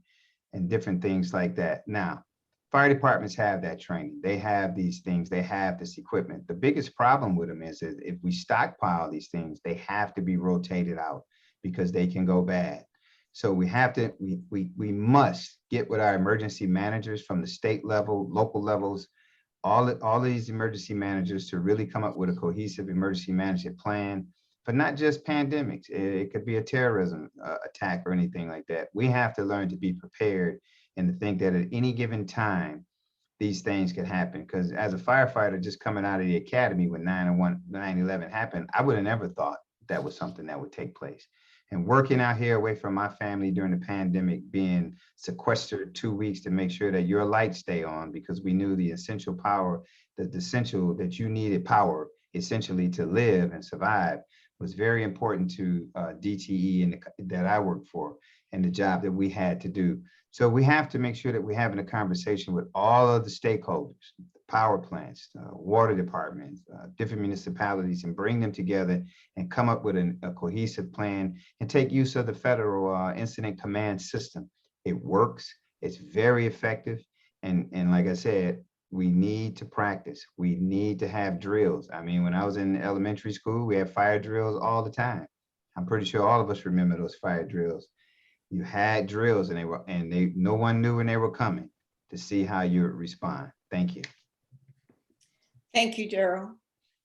and different things like that. Now, fire departments have that training. They have these things. They have this equipment. The biggest problem with them is if we stockpile these things, they have to be rotated out because they can go bad. So we have to, we must get with our emergency managers from the state level, local levels, all these emergency managers to really come up with a cohesive emergency management plan for not just pandemics. It could be a terrorism attack or anything like that. We have to learn to be prepared and to think that at any given time, these things could happen. Because as a firefighter just coming out of the academy when 9/11 happened, I would have never thought that was something that would take place. And working out here away from my family during the pandemic, being sequestered 2 weeks to make sure that your lights stay on, because we knew the essential power, that you needed power essentially to live and survive. was very important to DTE and that I worked for and the job that we had to do. So we have to make sure that we're having a conversation with all of the stakeholders, power plants, water departments, different municipalities, and bring them together and come up with a cohesive plan and take use of the federal incident command system. It works. It's very effective. And like I said, we need to practice. We need to have drills. I mean, when I was in elementary school, we had fire drills all the time. I'm pretty sure all of us remember those fire drills. You had drills and no one knew when they were coming to see how you would respond. Thank you. Thank you, Daryl.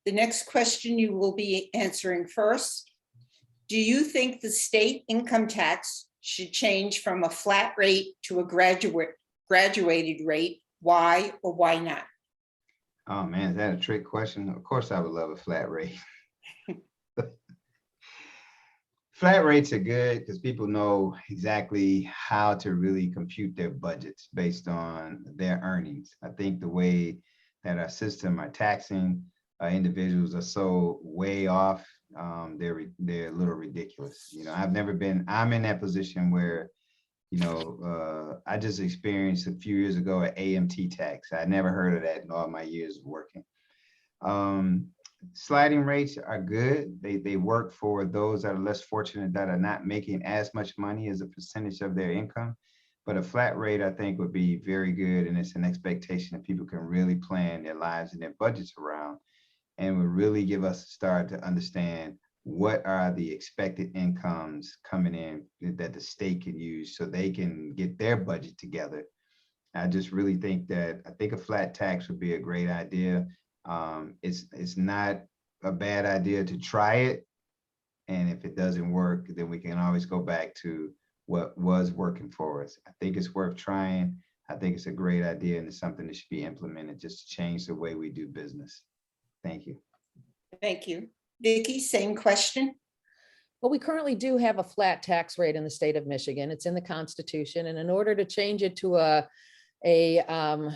The next question you will be answering first. Do you think the state income tax should change from a flat rate to a graduated rate? Why or why not? Oh man, is that a trick question? Of course I would love a flat rate. Flat rates are good because people know exactly how to really compute their budgets based on their earnings. I think the way that our system, our taxing individuals are so way off, they're a little ridiculous. You know, I'm in that position where, you know, I just experienced a few years ago an AMT tax. I never heard of that in all my years of working. Sliding rates are good. They work for those that are less fortunate, that are not making as much money as a percentage of their income. But a flat rate, I think, would be very good. And it's an expectation that people can really plan their lives and their budgets around, and would really give us a start to understand what are the expected incomes coming in that the state can use so they can get their budget together. I just really think a flat tax would be a great idea. It's not a bad idea to try it. And if it doesn't work, then we can always go back to what was working for us. I think it's worth trying. I think it's a great idea, and it's something that should be implemented just to change the way we do business. Thank you. Thank you. Vicki, same question. Well, we currently do have a flat tax rate in the state of Michigan. It's in the Constitution. And in order to change it to an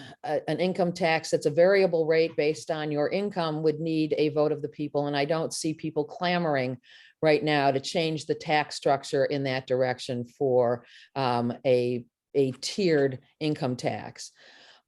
income tax that's a variable rate based on your income would need a vote of the people. And I don't see people clamoring right now to change the tax structure in that direction for a tiered income tax.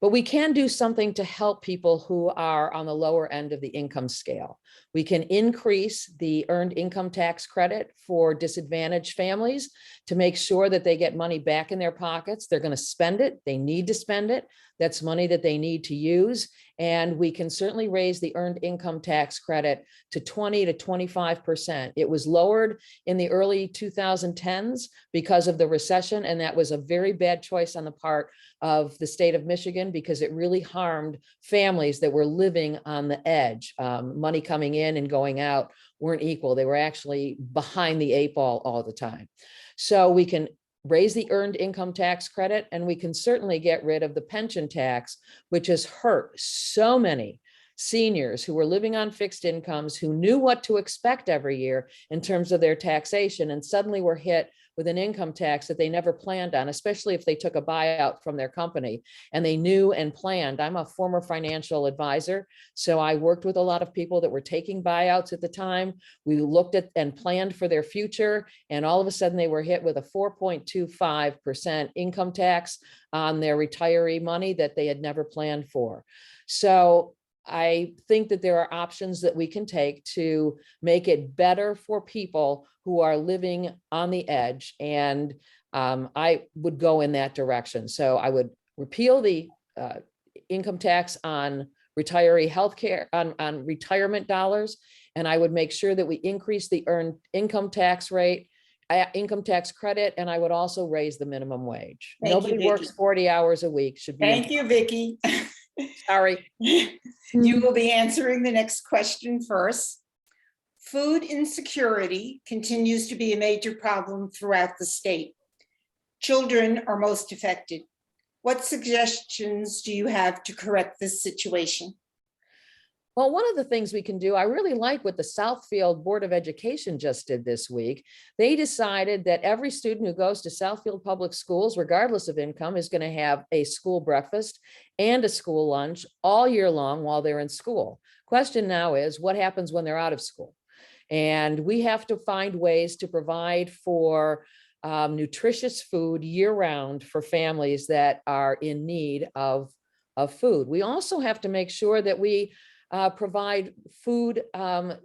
But we can do something to help people who are on the lower end of the income scale. We can increase the earned income tax credit for disadvantaged families to make sure that they get money back in their pockets. They're going to spend it. They need to spend it. That's money that they need to use. And we can certainly raise the earned income tax credit to 20 to 25%. It was lowered in the early 2010s because of the recession. And that was a very bad choice on the part of the state of Michigan, because it really harmed families that were living on the edge. Money coming in and going out weren't equal. They were actually behind the 8 ball all the time. So we can raise the earned income tax credit, and we can certainly get rid of the pension tax, which has hurt so many seniors who were living on fixed incomes, who knew what to expect every year in terms of their taxation, and suddenly were hit with an income tax that they never planned on, especially if they took a buyout from their company and they knew and planned. I'm a former financial advisor, so I worked with a lot of people that were taking buyouts at the time. We looked at and planned for their future, and all of a sudden they were hit with a 4.25% income tax on their retiree money that they had never planned for. So I think that there are options that we can take to make it better for people who are living on the edge. And I would go in that direction. So I would repeal the income tax on retiree healthcare, on retirement dollars. And I would make sure that we increase the earned income tax rate, income tax credit, and I would also raise the minimum wage. Thank you, Nobody works Vicki. 40 hours a week. Should be. Thank you, Vicki. Sorry. You will be answering the next question first. Food insecurity continues to be a major problem throughout the state. Children are most affected. What suggestions do you have to correct this situation? Well, one of the things we can do, I really like what the Southfield Board of Education just did this week. They decided that every student who goes to Southfield Public Schools, regardless of income, is going to have a school breakfast and a school lunch all year long while they're in school. Question now is, what happens when they're out of school? And we have to find ways to provide for nutritious food year-round for families that are in need of food. We also have to make sure that we provide food,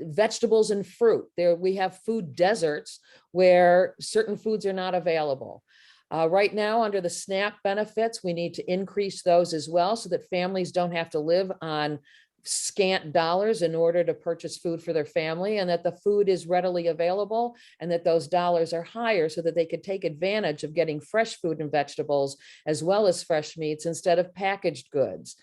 vegetables and fruit. There, we have food deserts where certain foods are not available. Right now, under the SNAP benefits, we need to increase those as well so that families don't have to live on scant dollars in order to purchase food for their family, and that the food is readily available and that those dollars are higher so that they could take advantage of getting fresh food and vegetables as well as fresh meats instead of packaged goods.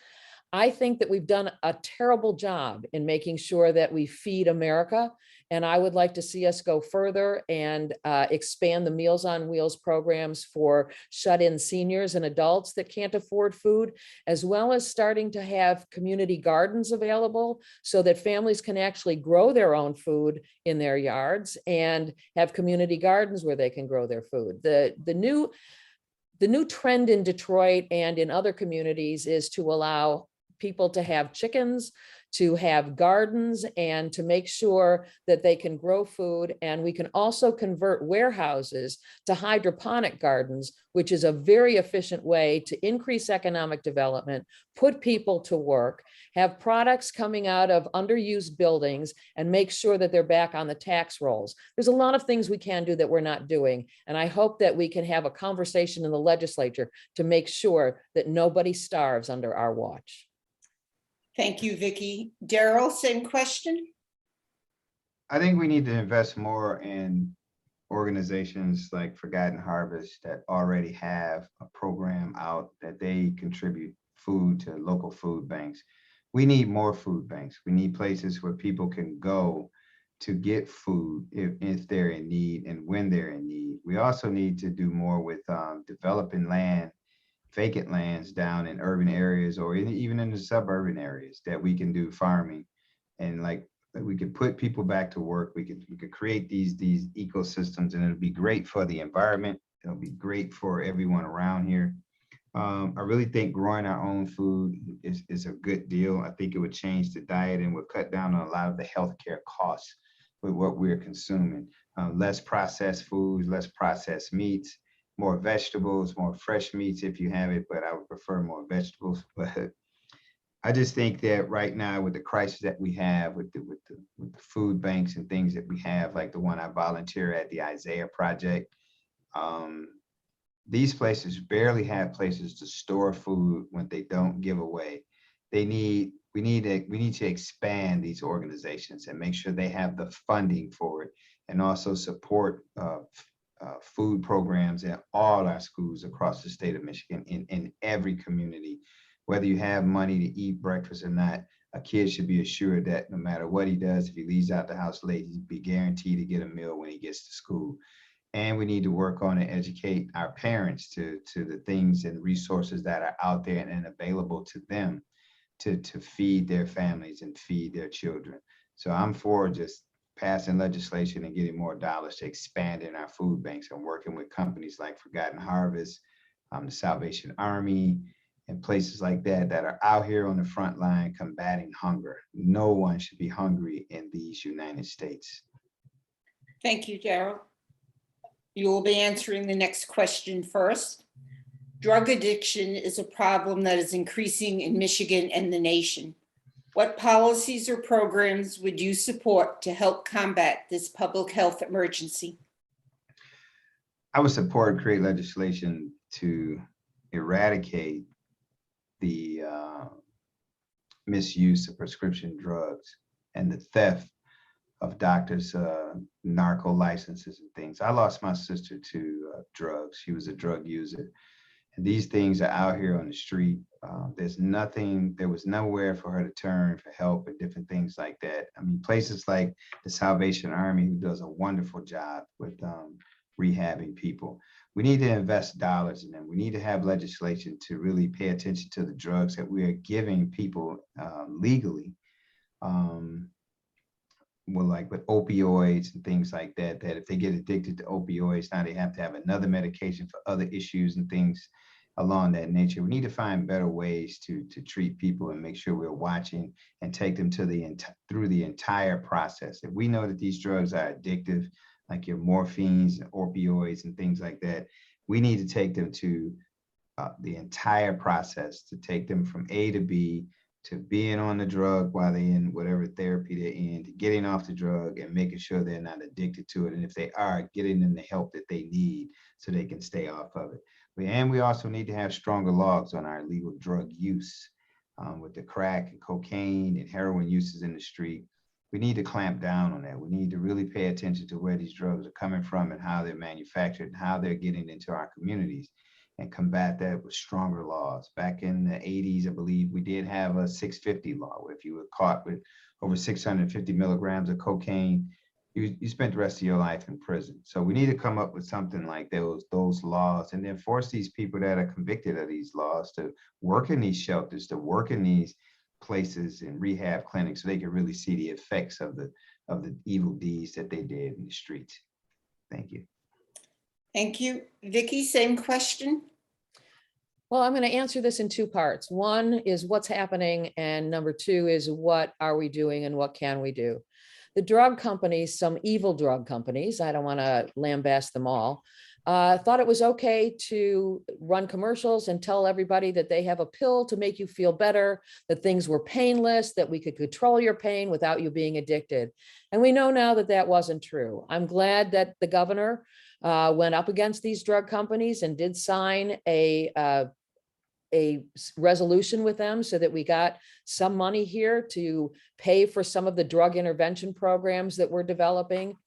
I think that we've done a terrible job in making sure that we feed America. And I would like to see us go further and expand the Meals on Wheels programs for shut-in seniors and adults that can't afford food, as well as starting to have community gardens available so that families can actually grow their own food in their yards and have community gardens where they can grow their food. The new trend in Detroit and in other communities is to allow people to have chickens, to have gardens, and to make sure that they can grow food. And we can also convert warehouses to hydroponic gardens, which is a very efficient way to increase economic development, put people to work, have products coming out of underused buildings, and make sure that they're back on the tax rolls. There's a lot of things we can do that we're not doing. And I hope that we can have a conversation in the legislature to make sure that nobody starves under our watch. Thank you, Vicki. Daryl, same question? I think we need to invest more in organizations like Forgotten Harvest that already have a program out that they contribute food to local food banks. We need more food banks. We need places where people can go to get food if they're in need and when they're in need. We also need to do more with developing land, vacant lands down in urban areas or even in the suburban areas that we can do farming, and like we could put people back to work. We could create these ecosystems, and it'll be great for the environment. It'll be great for everyone around here. I really think growing our own food is a good deal. I think it would change the diet and would cut down on a lot of the healthcare costs with what we're consuming. Less processed foods, less processed meats, more vegetables, more fresh meats if you have it, but I would prefer more vegetables. But I just think that right now with the crisis that we have with the food banks and things that we have, like the one I volunteer at, the Isaiah Project, these places barely have places to store food when they don't give away. We need to expand these organizations and make sure they have the funding for it, and also support food programs at all our schools across the state of Michigan in every community. Whether you have money to eat breakfast or not, a kid should be assured that no matter what he does, if he leaves out the house late, he'd be guaranteed to get a meal when he gets to school. And we need to work on and educate our parents to the things and resources that are out there and available to them to feed their families and feed their children. So I'm for just passing legislation and getting more dollars to expand in our food banks and working with companies like Forgotten Harvest, the Salvation Army, and places like that that are out here on the front line combating hunger. No one should be hungry in these United States. Thank you, Daryl. You will be answering the next question first. Drug addiction is a problem that is increasing in Michigan and the nation. What policies or programs would you support to help combat this public health emergency? I would support and create legislation to eradicate the misuse of prescription drugs and the theft of doctors' narco licenses and things. I lost my sister to drugs. She was a drug user. And these things are out here on the street. There was nowhere for her to turn for help and different things like that. I mean, places like the Salvation Army, who does a wonderful job with rehabbing people. We need to invest dollars in them. We need to have legislation to really pay attention to the drugs that we are giving people legally. Well, like with opioids and things like that, that if they get addicted to opioids, now they have to have another medication for other issues and things. along that nature. We need to find better ways to treat people and make sure we're watching and take them to through the entire process. If we know that these drugs are addictive, like your morphines, opioids, and things like that, we need to take them to the entire process, to take them from A to B, to being on the drug while they're in whatever therapy they're in, to getting off the drug and making sure they're not addicted to it. And if they are, getting them the help that they need so they can stay off of it. And we also need to have stronger laws on our illegal drug use. With the crack and cocaine and heroin uses in the street, we need to clamp down on that. We need to really pay attention to where these drugs are coming from and how they're manufactured and how they're getting into our communities, and combat that with stronger laws. Back in the 80s, I believe we did have a 650 law, where if you were caught with over 650 milligrams of cocaine, you spent the rest of your life in prison. So we need to come up with something like those laws, and then force these people that are convicted of these laws to work in these shelters, to work in these places and rehab clinics, so they can really see the effects of the evil deeds that they did in the streets. Thank you. Thank you. Vicky, same question. Well, I'm going to answer this in two parts. One is what's happening, and number two is what are we doing and what can we do? The drug companies, some evil drug companies, I don't want to lambast them all, thought it was okay to run commercials and tell everybody that they have a pill to make you feel better, that things were painless, that we could control your pain without you being addicted. And we know now that that wasn't true. I'm glad that the governor went up against these drug companies and did sign a resolution with them so that we got some money here to pay for some of the drug intervention programs that we're developing.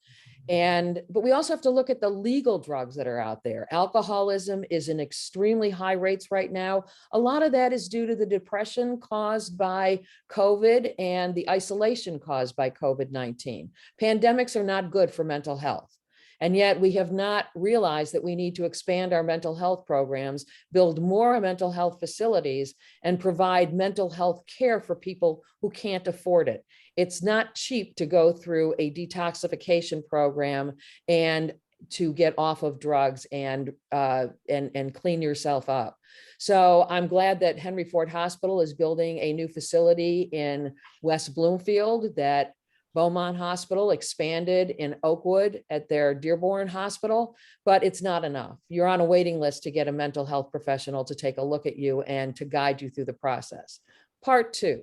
But we also have to look at the legal drugs that are out there. Alcoholism is in extremely high rates right now. A lot of that is due to the depression caused by COVID and the isolation caused by COVID-19. Pandemics are not good for mental health. And yet we have not realized that we need to expand our mental health programs, build more mental health facilities, and provide mental health care for people who can't afford it. It's not cheap to go through a detoxification program and to get off of drugs and clean yourself up. So I'm glad that Henry Ford Hospital is building a new facility in West Bloomfield, that Beaumont Hospital expanded in Oakwood at their Dearborn Hospital, but it's not enough. You're on a waiting list to get a mental health professional to take a look at you and to guide you through the process. Part two,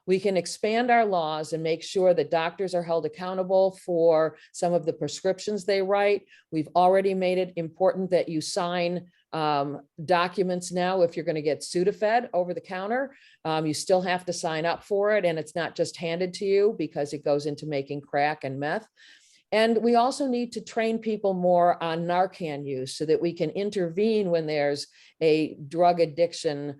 we can expand our laws and make sure that doctors are held accountable for some of the prescriptions they write. We've already made it important that you sign documents now. If you're going to get Sudafed over the counter, you still have to sign up for it, and it's not just handed to you because it goes into making crack and meth. And we also need to train people more on Narcan use so that we can intervene when there's a drug addiction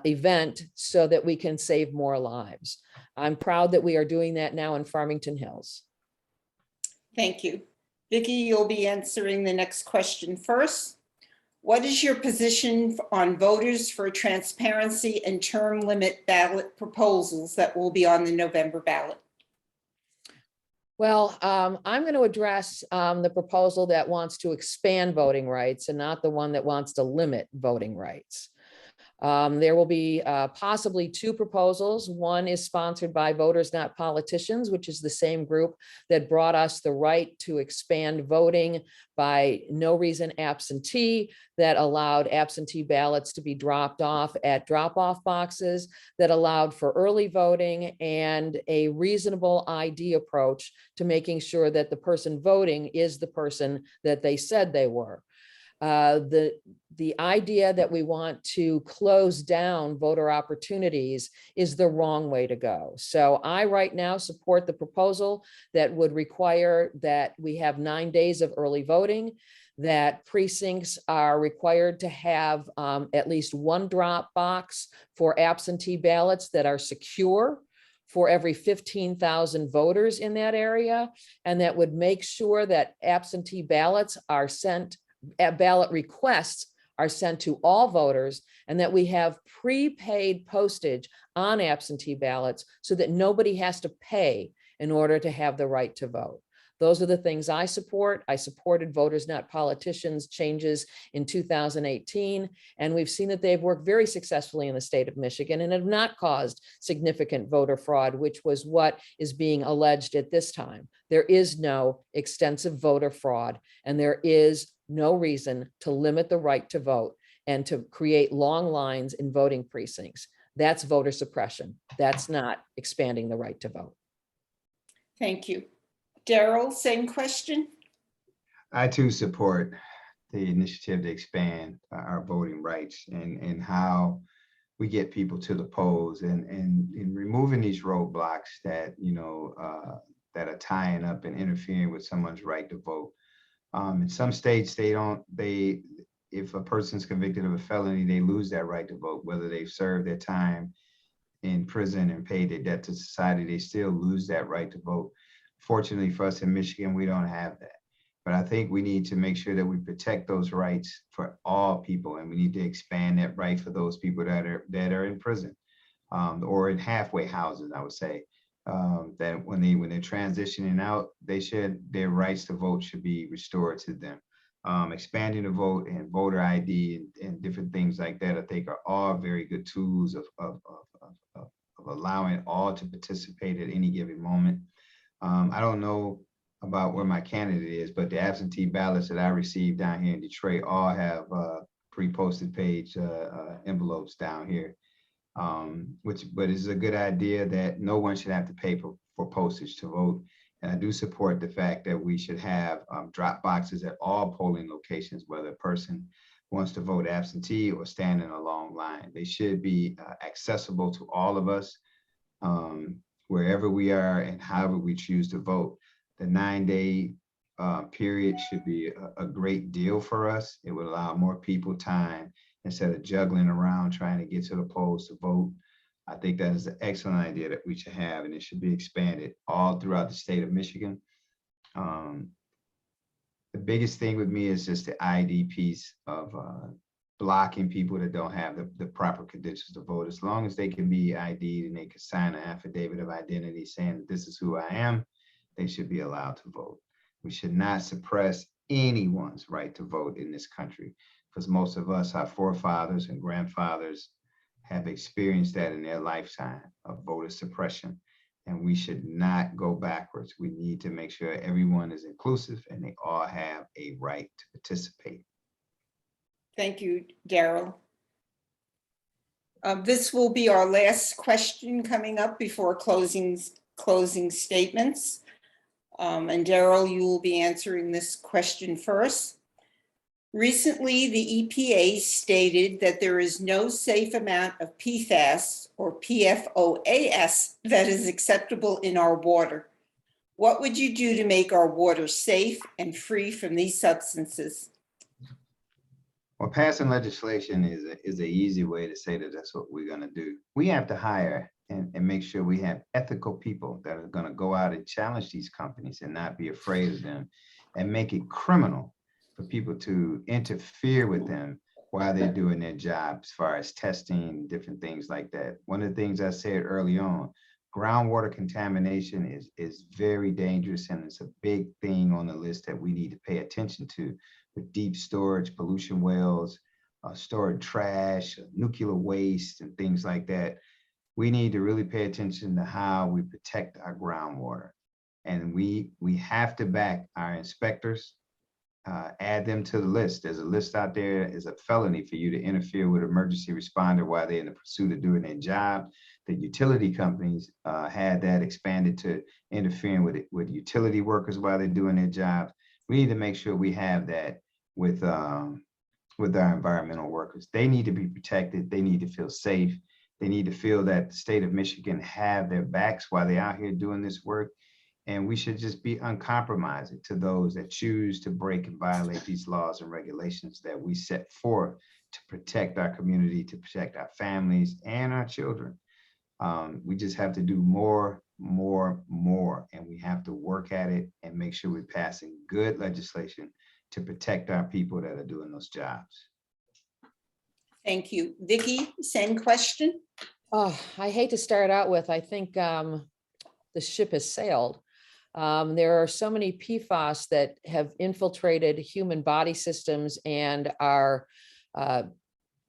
event, so that we can save more lives. I'm proud that we are doing that now in Farmington Hills. Thank you. Vicky, you'll be answering the next question first. What is your position on voters for transparency and term limit ballot proposals that will be on the November ballot? Well, I'm going to address the proposal that wants to expand voting rights and not the one that wants to limit voting rights. There will be possibly two proposals. One is sponsored by Voters Not Politicians, which is the same group that brought us the right to expand voting by no reason absentee, that allowed absentee ballots to be dropped off at drop-off boxes, that allowed for early voting, and a reasonable ID approach to making sure that the person voting is the person that they said they were. The idea that we want to close down voter opportunities is the wrong way to go. So I right now support the proposal that would require that we have 9 days of early voting, that precincts are required to have at least one drop box for absentee ballots that are secure for every 15,000 voters in that area, and that would make sure that absentee ballots are sent, ballot requests are sent to all voters, and that we have prepaid postage on absentee ballots so that nobody has to pay in order to have the right to vote. Those are the things I support. I supported Voters Not Politicians changes in 2018, and we've seen that they've worked very successfully in the state of Michigan and have not caused significant voter fraud, which was what is being alleged at this time. There is no extensive voter fraud, and there is no reason to limit the right to vote and to create long lines in voting precincts. That's voter suppression. That's not expanding the right to vote. Thank you. Daryl, same question? I too support the initiative to expand our voting rights and how we get people to the polls and removing these roadblocks that, that are tying up and interfering with someone's right to vote. In some states, if a person's convicted of a felony, they lose that right to vote, whether they've served their time in prison and paid their debt to society, they still lose that right to vote. Fortunately for us in Michigan, we don't have that. But I think we need to make sure that we protect those rights for all people, and we need to expand that right for those people that are in prison or in halfway houses, I would say. That when they're transitioning out, their rights to vote should be restored to them. Expanding the vote and voter ID and different things like that, I think are all very good tools of allowing all to participate at any given moment. I don't know about where my candidate is, but the absentee ballots that I received down here in Detroit all have pre-posted page envelopes down here, but it's a good idea that no one should have to pay for postage to vote. And I do support the fact that we should have drop boxes at all polling locations, whether a person wants to vote absentee or stand in a long line. They should be accessible to all of us, wherever we are and however we choose to vote. The 9-day period should be a great deal for us. It would allow more people time instead of juggling around trying to get to the polls to vote. I think that is an excellent idea that we should have, and it should be expanded all throughout the state of Michigan. The biggest thing with me is just the ID piece of blocking people that don't have the proper credentials to vote. As long as they can be ID'd and they can sign an affidavit of identity saying that this is who I am, they should be allowed to vote. We should not suppress anyone's right to vote in this country, because most of us, our forefathers and grandfathers, have experienced that in their lifetime of voter suppression, and we should not go backwards. We need to make sure everyone is inclusive and they all have a right to participate. Thank you, Daryl. This will be our last question coming up before closing statements. And Daryl, you will be answering this question first. Recently, the EPA stated that there is no safe amount of PFAS or PFOAS that is acceptable in our water. What would you do to make our water safe and free from these substances? Well, passing legislation is an easy way to say that that's what we're going to do. We have to hire and make sure we have ethical people that are going to go out and challenge these companies and not be afraid of them, and make it criminal for people to interfere with them while they're doing their job as far as testing, different things like that. One of the things I said early on, groundwater contamination is very dangerous, and it's a big thing on the list that we need to pay attention to, with deep storage, pollution wells, stored trash, nuclear waste, and things like that. We need to really pay attention to how we protect our groundwater. And we have to back our inspectors, add them to the list. There's a list out there. It's a felony for you to interfere with emergency responder while they're in the pursuit of doing their job. The utility companies had that expanded to interfering with utility workers while they're doing their jobs. We need to make sure we have that with our environmental workers. They need to be protected. They need to feel safe. They need to feel that the state of Michigan have their backs while they're out here doing this work. And we should just be uncompromising to those that choose to break and violate these laws and regulations that we set forth to protect our community, to protect our families and our children. We just have to do more, and we have to work at it and make sure we're passing good legislation to protect our people that are doing those jobs. Thank you. Vicki, same question? Oh, I hate to start out with, I think the ship has sailed. There are so many PFAS that have infiltrated human body systems and our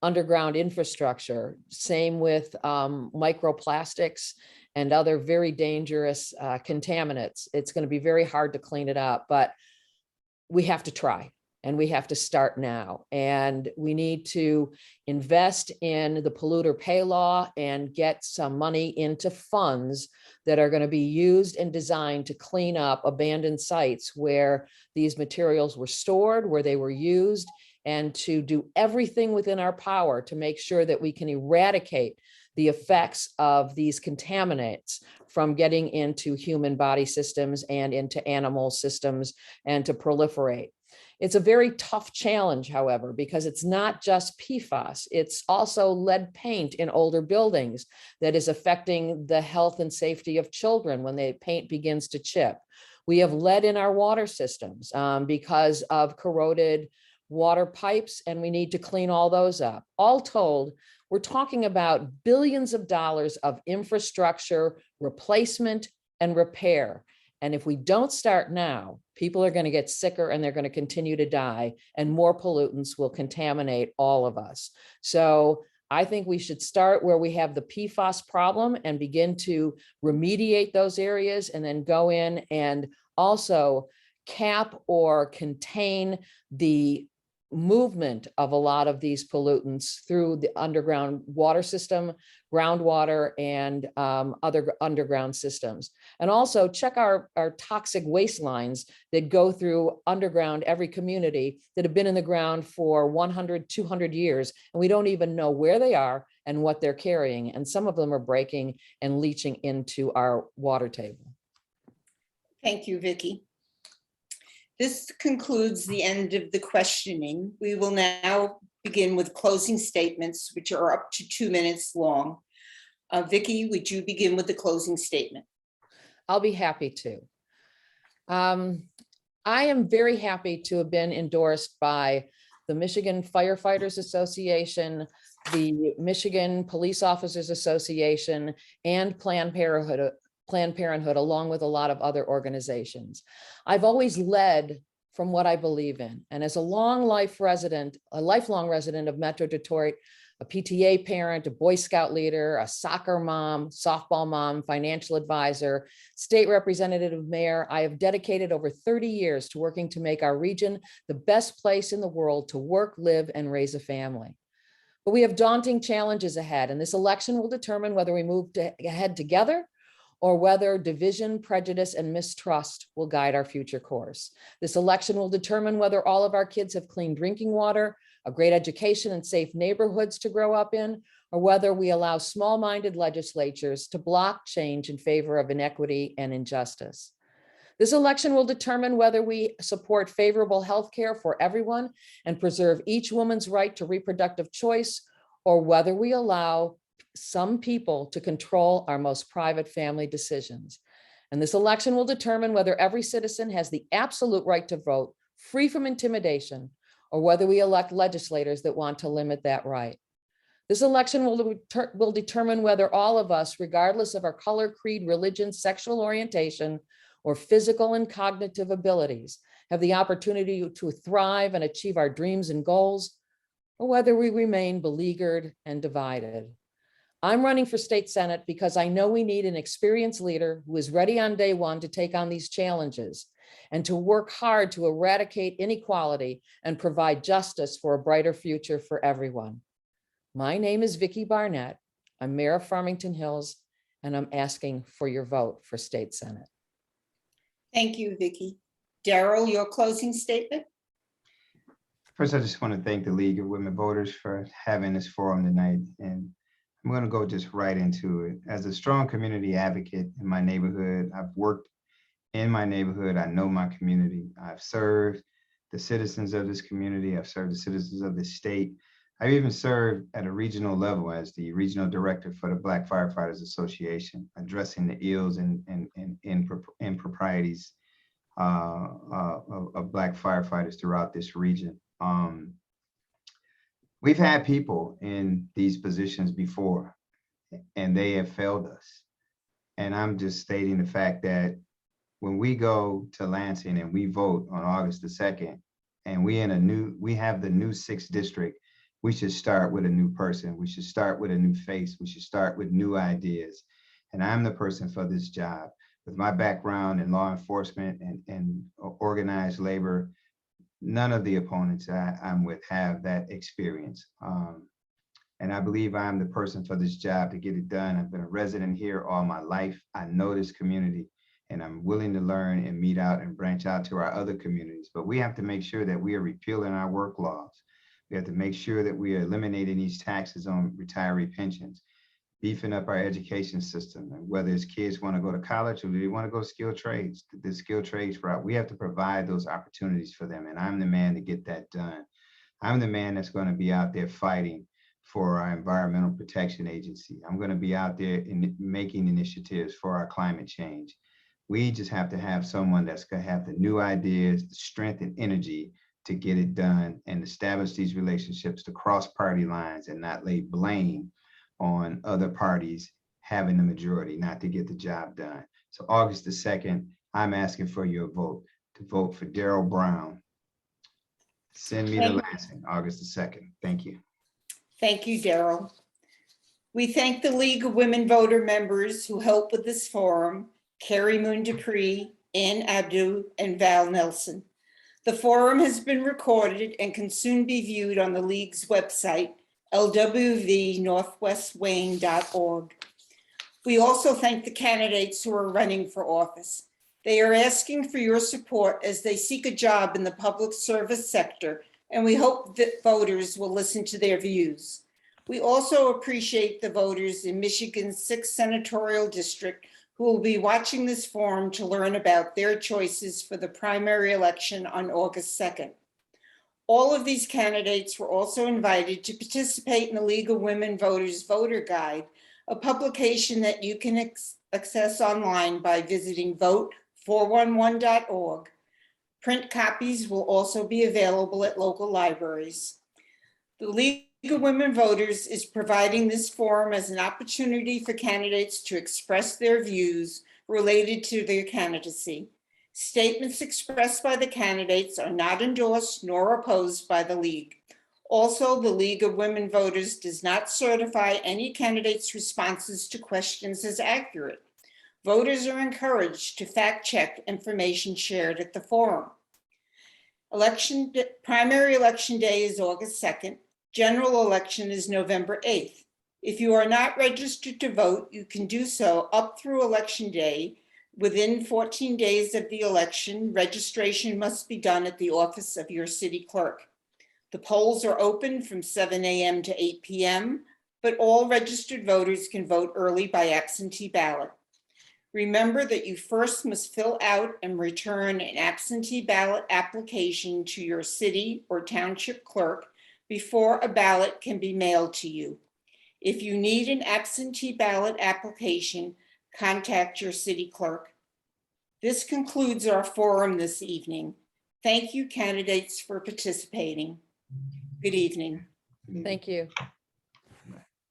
underground infrastructure. Same with microplastics and other very dangerous contaminants. It's going to be very hard to clean it up, but we have to try. And we have to start now. And we need to invest in the polluter pay law and get some money into funds that are going to be used and designed to clean up abandoned sites where these materials were stored, where they were used, and to do everything within our power to make sure that we can eradicate the effects of these contaminants from getting into human body systems and into animal systems and to proliferate. It's a very tough challenge, however, because it's not just PFAS. It's also lead paint in older buildings that is affecting the health and safety of children when the paint begins to chip. We have lead in our water systems because of corroded water pipes, and we need to clean all those up. All told, we're talking about billions of dollars of infrastructure replacement and repair. And if we don't start now, people are going to get sicker and they're going to continue to die, and more pollutants will contaminate all of us. So I think we should start where we have the PFAS problem and begin to remediate those areas, and then go in and also cap or contain the movement of a lot of these pollutants through the underground water system, groundwater, and other underground systems. And also check our toxic waste lines that go through underground every community that have been in the ground for 100, 200 years, and we don't even know where they are and what they're carrying. And some of them are breaking and leaching into our water table. Thank you, Vicki. This concludes the end of the questioning. We will now begin with closing statements, which are up to 2 minutes long. Vicki, would you begin with the closing statement? I'll be happy to. I am very happy to have been endorsed by the Michigan Firefighters Association, the Michigan Police Officers Association, and Planned Parenthood, along with a lot of other organizations. I've always led from what I believe in. And as a lifelong resident of Metro Detroit, a PTA parent, a Boy Scout leader, a soccer mom, softball mom, financial advisor, state representative, mayor, I have dedicated over 30 years to working to make our region the best place in the world to work, live, and raise a family. But we have daunting challenges ahead, and this election will determine whether we move ahead together or whether division, prejudice, and mistrust will guide our future course. This election will determine whether all of our kids have clean drinking water, a great education, and safe neighborhoods to grow up in, or whether we allow small-minded legislatures to block change in favor of inequity and injustice. This election will determine whether we support favorable health care for everyone and preserve each woman's right to reproductive choice, or whether we allow some people to control our most private family decisions. And this election will determine whether every citizen has the absolute right to vote, free from intimidation, or whether we elect legislators that want to limit that right. This election will determine whether all of us, regardless of our color, creed, religion, sexual orientation, or physical and cognitive abilities, have the opportunity to thrive and achieve our dreams and goals, or whether we remain beleaguered and divided. I'm running for state senate because I know we need an experienced leader who is ready on day one to take on these challenges and to work hard to eradicate inequality and provide justice for a brighter future for everyone. My name is Vicki Barnett. I'm mayor of Farmington Hills, and I'm asking for your vote for state senate. Thank you, Vicki. Daryl, your closing statement? First, I just want to thank the League of Women Voters for having this forum tonight. And I'm going to go just right into it. As a strong community advocate in my neighborhood, I've worked in my neighborhood. I know my community. I've served the citizens of this community. I've served the citizens of this state. I've even served at a regional level as the regional director for the Black Firefighters Association, addressing the ills and improprieties of Black firefighters throughout this region. We've had people in these positions before, and they have failed us. And I'm just stating the fact that when we go to Lansing and we vote on August the 2nd, and we have the new 6th district, we should start with a new person. We should start with a new face. We should start with new ideas. And I'm the person for this job. With my background in law enforcement and organized labor, none of the opponents I'm with have that experience. And I believe I'm the person for this job to get it done. I've been a resident here all my life. I know this community, and I'm willing to learn and meet out and branch out to our other communities. But we have to make sure that we are repealing our work laws. We have to make sure that we are eliminating these taxes on retiree pensions, beefing up our education system, and whether it's kids want to go to college or they want to go to skilled trades, the skilled trades route, we have to provide those opportunities for them. And I'm the man to get that done. I'm the man that's going to be out there fighting for our Environmental Protection Agency. I'm going to be out there making initiatives for our climate change. We just have to have someone that's going to have the new ideas, the strength and energy to get it done and establish these relationships to cross party lines and not lay blame on other parties having the majority, not to get the job done. So August the 2nd, I'm asking for your vote to vote for Daryl Brown. Send me to Lansing, August the 2nd. Thank you. Thank you, Daryl. We thank the League of Women Voter members who helped with this forum, Carrie Moon Dupree, Ann Abdu, and Val Nelson. The forum has been recorded and can soon be viewed on the League's website, lwvnorthwestwayne.org. We also thank the candidates who are running for office. They are asking for your support as they seek a job in the public service sector, and we hope that voters will listen to their views. We also appreciate the voters in Michigan's 6th senatorial district who will be watching this forum to learn about their choices for the primary election on August 2nd. All of these candidates were also invited to participate in the League of Women Voters Voter Guide, a publication that you can access online by visiting vote411.org. Print copies will also be available at local libraries. The League of Women Voters is providing this forum as an opportunity for candidates to express their views related to their candidacy. Statements expressed by the candidates are not endorsed nor opposed by the League. Also, the League of Women Voters does not certify any candidate's responses to questions as accurate. Voters are encouraged to fact-check information shared at the forum. Primary election day is August 2nd. General election is November 8th. If you are not registered to vote, you can do so up through election day. Within 14 days of the election, registration must be done at the office of your city clerk. The polls are open from 7 a.m. to 8 p.m., but all registered voters can vote early by absentee ballot. Remember that you first must fill out and return an absentee ballot application to your city or township clerk before a ballot can be mailed to you. If you need an absentee ballot application, contact your city clerk. This concludes our forum this evening. Thank you, candidates, for participating. Good evening. Thank you.